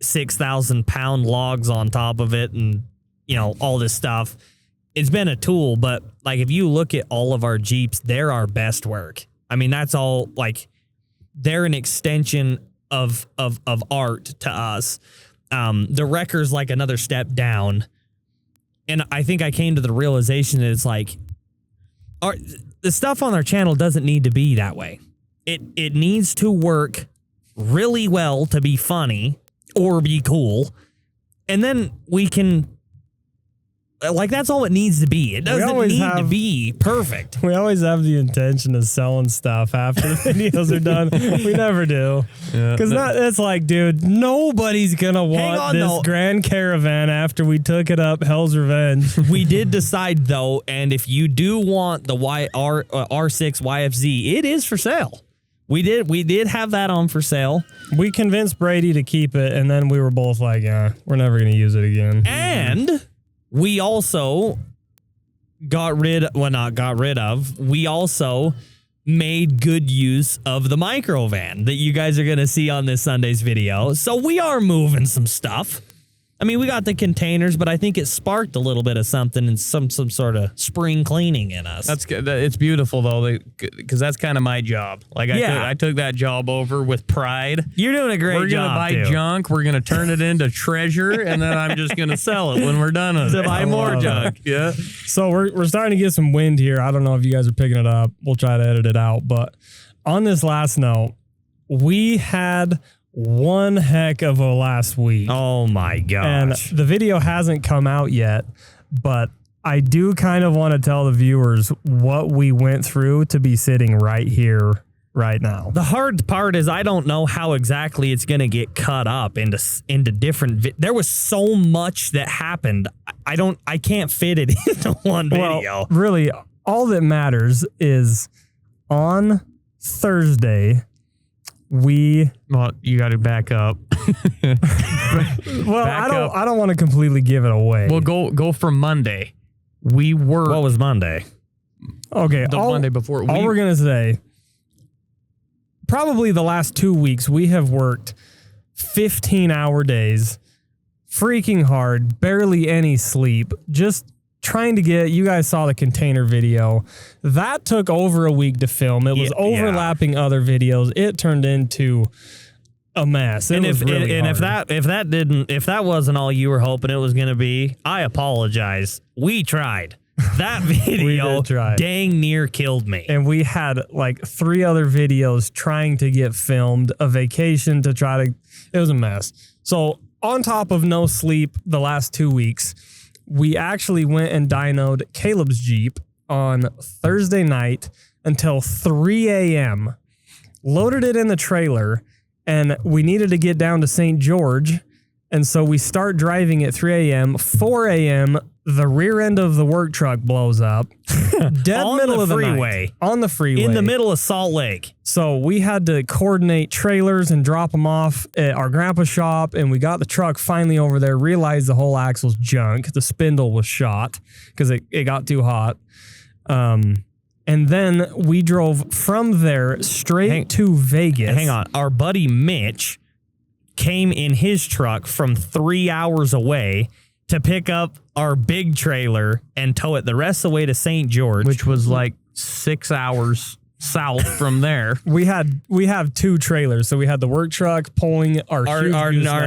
6,000-pound logs on top of it and, you know, all this stuff. It's been a tool, but like if you look at all of our Jeeps, they're our best work. I mean, that's all like they're an extension of art to us. The wrecker's like another step down. And I think I came to the realization that it's like the stuff on our channel doesn't need to be that way. It needs to work really well to be funny or be cool. And then we can, like, that's all it needs to be. It doesn't need to be perfect. We always have the intention of selling stuff after the videos are done. We never do. Because it's like, dude, nobody's going to want this Grand Caravan after we took it up Hell's Revenge. We did decide, though, and if you do want the R6 YFZ, it is for sale. We did have that on for sale. We convinced Brady to keep it, and then we were both like, yeah, we're never going to use it again. And we also we also made good use of the micro van that you guys are going to see on this Sunday's video. So we are moving some stuff. I mean, we got the containers, but I think it sparked a little bit of something and some sort of spring cleaning in us. That's good. It's beautiful though, because that's kind of my job. Like I took that job over with pride. You're doing a great job. We're gonna buy junk. We're gonna turn it into treasure, and then I'm just gonna sell it when we're done with it. To buy more junk. Yeah. So we're starting to get some wind here. I don't know if you guys are picking it up. We'll try to edit it out. But on this last note, we had one heck of a last week. Oh my gosh. And the video hasn't come out yet, but I do kind of want to tell the viewers what we went through to be sitting right here, right now. The hard part is I don't know how exactly it's going to get cut up into different. There was so much that happened. I can't fit it into one video. Well, really, all that matters is on Thursday, you got to back up. I don't want to completely give it away. Well, go from Monday. We were. What was Monday? Okay, Monday before. All we're gonna say, probably the last 2 weeks, we have worked 15-hour days, freaking hard, barely any sleep, just trying to get, you guys saw the container video. That took over a week to film. It was overlapping other videos. It turned into a mess. If that wasn't all you were hoping it was going to be, I apologize. We tried. That video dang near killed me. And we had like 3 other videos trying to get filmed, a vacation to try to, it was a mess. So on top of no sleep the last 2 weeks, we actually went and dynoed Caleb's Jeep on Thursday night until 3 a.m., loaded it in the trailer, and we needed to get down to St. George. And so we start driving at 3 a.m., 4 a.m., the rear end of the work truck blows up. Dead middle of the freeway. On the freeway. In the middle of Salt Lake. So we had to coordinate trailers and drop them off at our grandpa's shop, and we got the truck finally over there, realized the whole axle's junk. The spindle was shot because it got too hot. And then we drove from there straight to Vegas. Hang on. Our buddy Mitch came in his truck from 3 hours away to pick up our big trailer and tow it the rest of the way to St. George, which was like 6 hours south from there. We have 2 trailers. So we had the work truck pulling our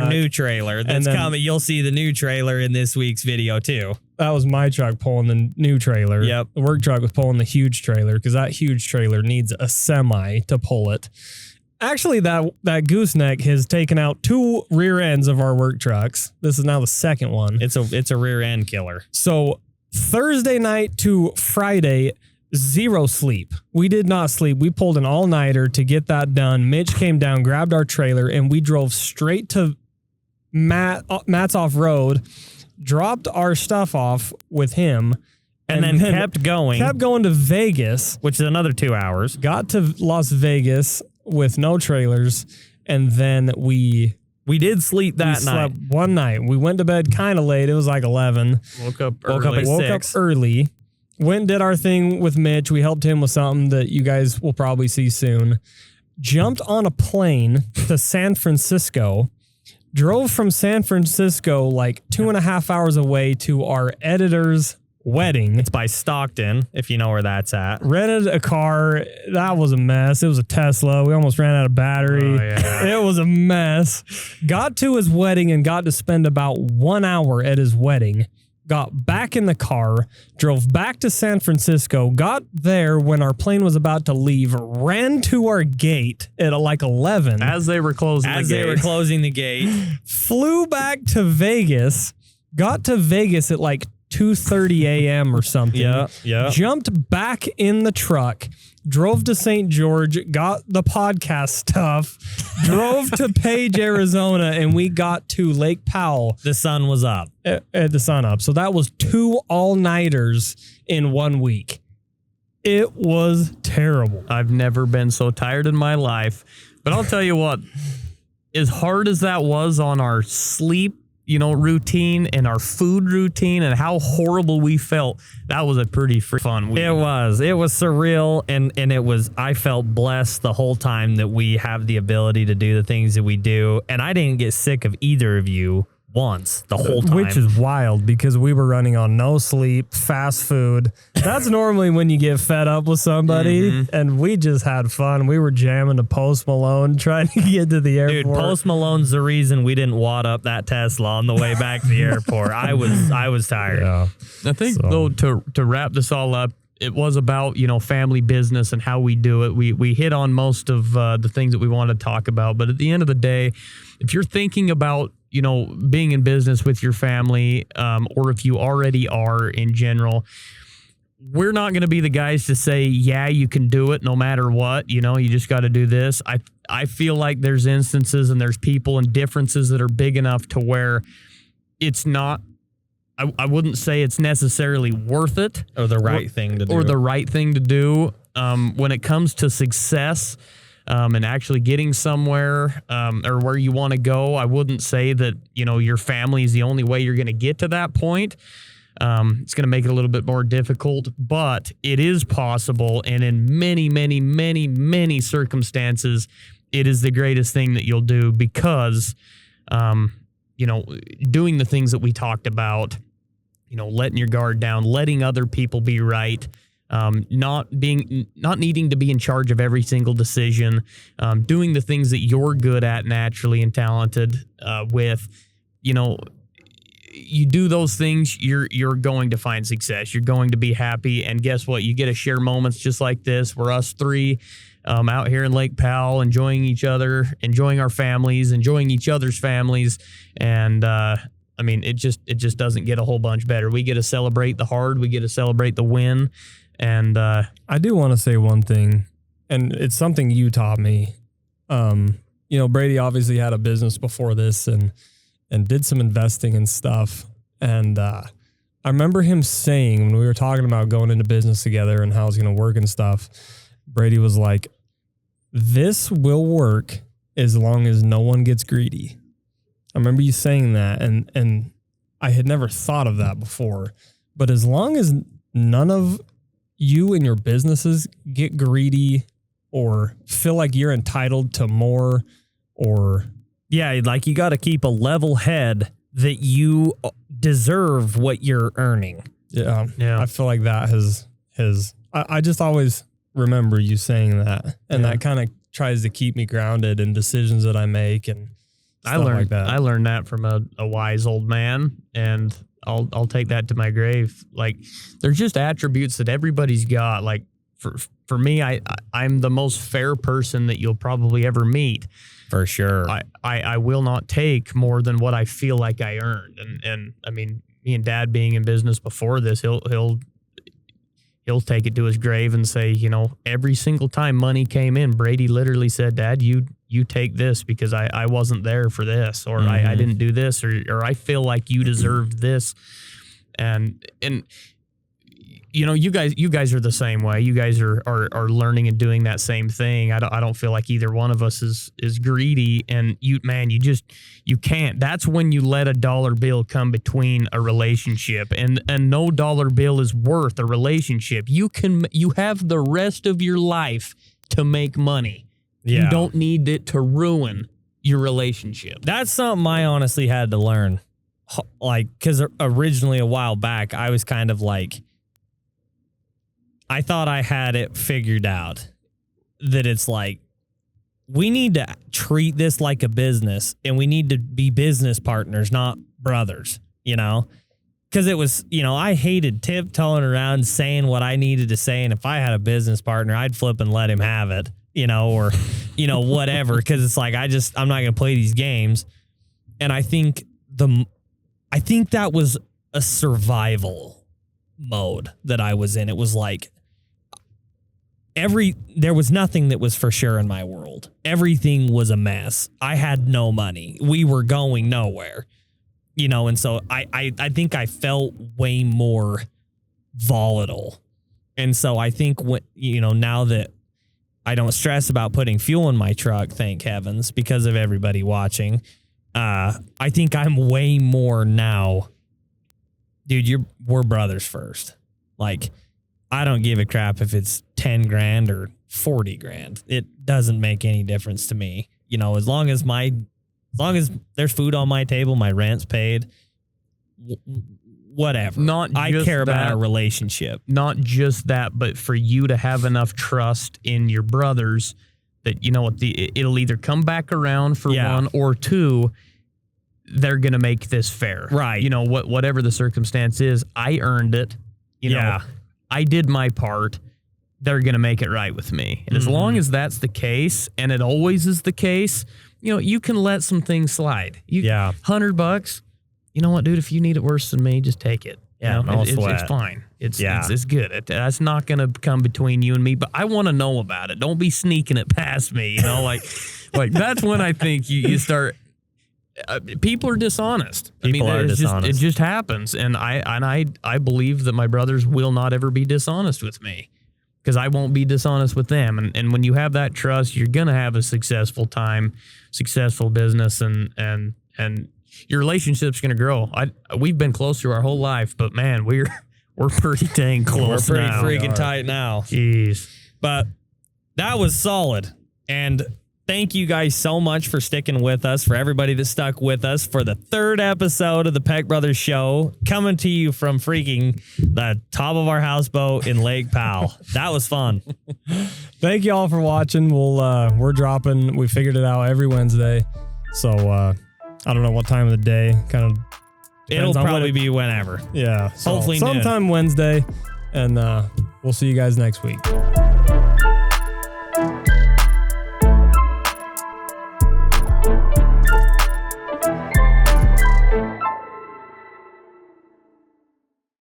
new trailer that's coming. You'll see the new trailer in this week's video too. That was my truck pulling the new trailer. Yep. The work truck was pulling the huge trailer because that huge trailer needs a semi to pull it. Actually, that gooseneck has taken out 2 rear ends of our work trucks. This is now the second one. It's a rear end killer. So Thursday night to Friday, 0 sleep. We did not sleep. We pulled an all-nighter to get that done. Mitch came down, grabbed our trailer, and we drove straight to Matt's off-road, dropped our stuff off with him, and then kept going to Vegas, which is another 2 hours. Got to Las Vegas with no trailers, and then we did sleep that night. Slept one night. We went to bed kind of late. It was like 11. Woke up early. Went and did our thing with Mitch. We helped him with something that you guys will probably see soon. Jumped on a plane to San Francisco. Drove from San Francisco like 2.5 hours away to our editor's wedding. It's by Stockton, if you know where that's at. Rented a car. That was a mess. It was a Tesla. We almost ran out of battery. Oh, yeah. It was a mess. Got to his wedding and got to spend about 1 hour at his wedding. Got back in the car, drove back to San Francisco, got there when our plane was about to leave, ran to our gate at like 11. As they were closing the gate. Flew back to Vegas, got to Vegas at like 2:30 a.m. or something. Yeah. Jumped back in the truck, drove to St. George, got the podcast stuff, drove to Page, Arizona, and we got to Lake Powell. The sun was up. At the sun up. So that was 2 all-nighters in 1 week. It was terrible. I've never been so tired in my life. But I'll tell you what, as hard as that was on our sleep, routine and our food routine and how horrible we felt, that was a pretty fun week. It was surreal. And I felt blessed the whole time that we have the ability to do the things that we do. And I didn't get sick of either of you once the whole time. Which is wild because we were running on no sleep, fast food. That's normally when you get fed up with somebody, and we just had fun. We were jamming to Post Malone trying to get to the airport. Dude, Post Malone's the reason we didn't wad up that Tesla on the way back to the airport. I was tired. Yeah. I think, though, to wrap this all up, it was about, family business and how we do it. We hit on most of the things that we wanted to talk about. But at the end of the day, if you're thinking about, being in business with your family, or if you already are in general, we're not going to be the guys to say, yeah, you can do it no matter what. You just got to do this. I feel like there's instances and there's people and differences that are big enough to where it's not, I wouldn't say it's necessarily worth it. Or the right thing to do. Or the right thing to do. When it comes to success, and actually getting somewhere, or where you want to go, I wouldn't say that, your family is the only way you're going to get to that point. It's going to make it a little bit more difficult, but it is possible. And in many, many, many, many circumstances, it is the greatest thing that you'll do because, doing the things that we talked about, letting your guard down, letting other people be right, not needing to be in charge of every single decision, doing the things that you're good at naturally and talented with, you do those things, you're going to find success. You're going to be happy. And guess what? You get to share moments just like this. We're us three out here in Lake Powell, enjoying each other, enjoying our families, enjoying each other's families. And, it just doesn't get a whole bunch better. We get to celebrate the hard. We get to celebrate the win. And I do want to say one thing, and it's something you taught me. Brady obviously had a business before this and did some investing and stuff. And I remember him saying when we were talking about going into business together and how it's going to work and stuff, Brady was like, this will work as long as no one gets greedy. I remember you saying that, and I had never thought of that before. But as long as none of you and your businesses get greedy or feel like you're entitled to more, or like you got to keep a level head that you deserve what you're earning. Yeah. I feel like that has I just always remember you saying that, and that kind of tries to keep me grounded in decisions that I make and stuff like that. I learned that from a wise old man, and I'll take that to my grave. Like, there's just attributes that everybody's got. Like for me, I'm the most fair person that you'll probably ever meet. For sure. I will not take more than what I feel like I earned. And I mean, me and Dad being in business before this, he'll take it to his grave and say, every single time money came in, Brady literally said, Dad, you take this because I wasn't there for this, or I didn't do this, or I feel like you deserved this. And you guys are the same way. You guys are learning and doing that same thing. I don't feel like either one of us is greedy, and you can't. That's when you let a dollar bill come between a relationship, and no dollar bill is worth a relationship. You have the rest of your life to make money. Yeah. You don't need it to ruin your relationship. That's something I honestly had to learn like, because originally a while back, I was kind of like, I thought I had it figured out that it's like, we need to treat this like a business and we need to be business partners, not brothers, you know? Because it was, you know, I hated tiptoeing around saying what I needed to say. And if I had a business partner, I'd flip and let him have it, you know, or, you know, whatever. Because it's like, I'm not going to play these games. And I think that was a survival mode that I was in. It was like, there was nothing that was for sure in my world. Everything was a mess. I had no money. We were going nowhere, you know? And so I think I felt way more volatile. And so I think you know, now that I don't stress about putting fuel in my truck, thank heavens, because of everybody watching, I think I'm way more now, dude, we're brothers first. Like, I don't give a crap if it's 10 grand or 40 grand. It doesn't make any difference to me. You know, as long as there's food on my table, my rent's paid, whatever. I care about our relationship. Not just that, but for you to have enough trust in your brothers that, you know what, it'll either come back around for one, or two, they're going to make this fair. Right. You know, whatever the circumstance is, I earned it. You know, I did my part. They're going to make it right with me. And as long as that's the case, and it always is the case, you know, you can let some things slide. $100, you know what, dude, if you need it worse than me, just take it. Yeah, you know, it's fine. It's good. That's not going to come between you and me, but I want to know about it. Don't be sneaking it past me, you know, like that's when I think you start people are dishonest. People are dishonest. It just happens. And I believe that my brothers will not ever be dishonest with me, because I won't be dishonest with them. And when you have that trust, you're going to have a successful time, successful business, and your relationship's going to grow. We've been close through our whole life, but man, we're pretty dang close. We're pretty now. freaking tight now. Jeez. But that was solid. And thank you guys so much for sticking with us, for everybody that stuck with us for the 3rd episode of the Peck Brothers show, coming to you from freaking the top of our houseboat in Lake Powell. That was fun. Thank you all for watching. We're dropping, we figured it out, every Wednesday. So I don't know what time of the day, kind of. It'll probably be whenever. Yeah. So hopefully sometime Wednesday, and we'll see you guys next week.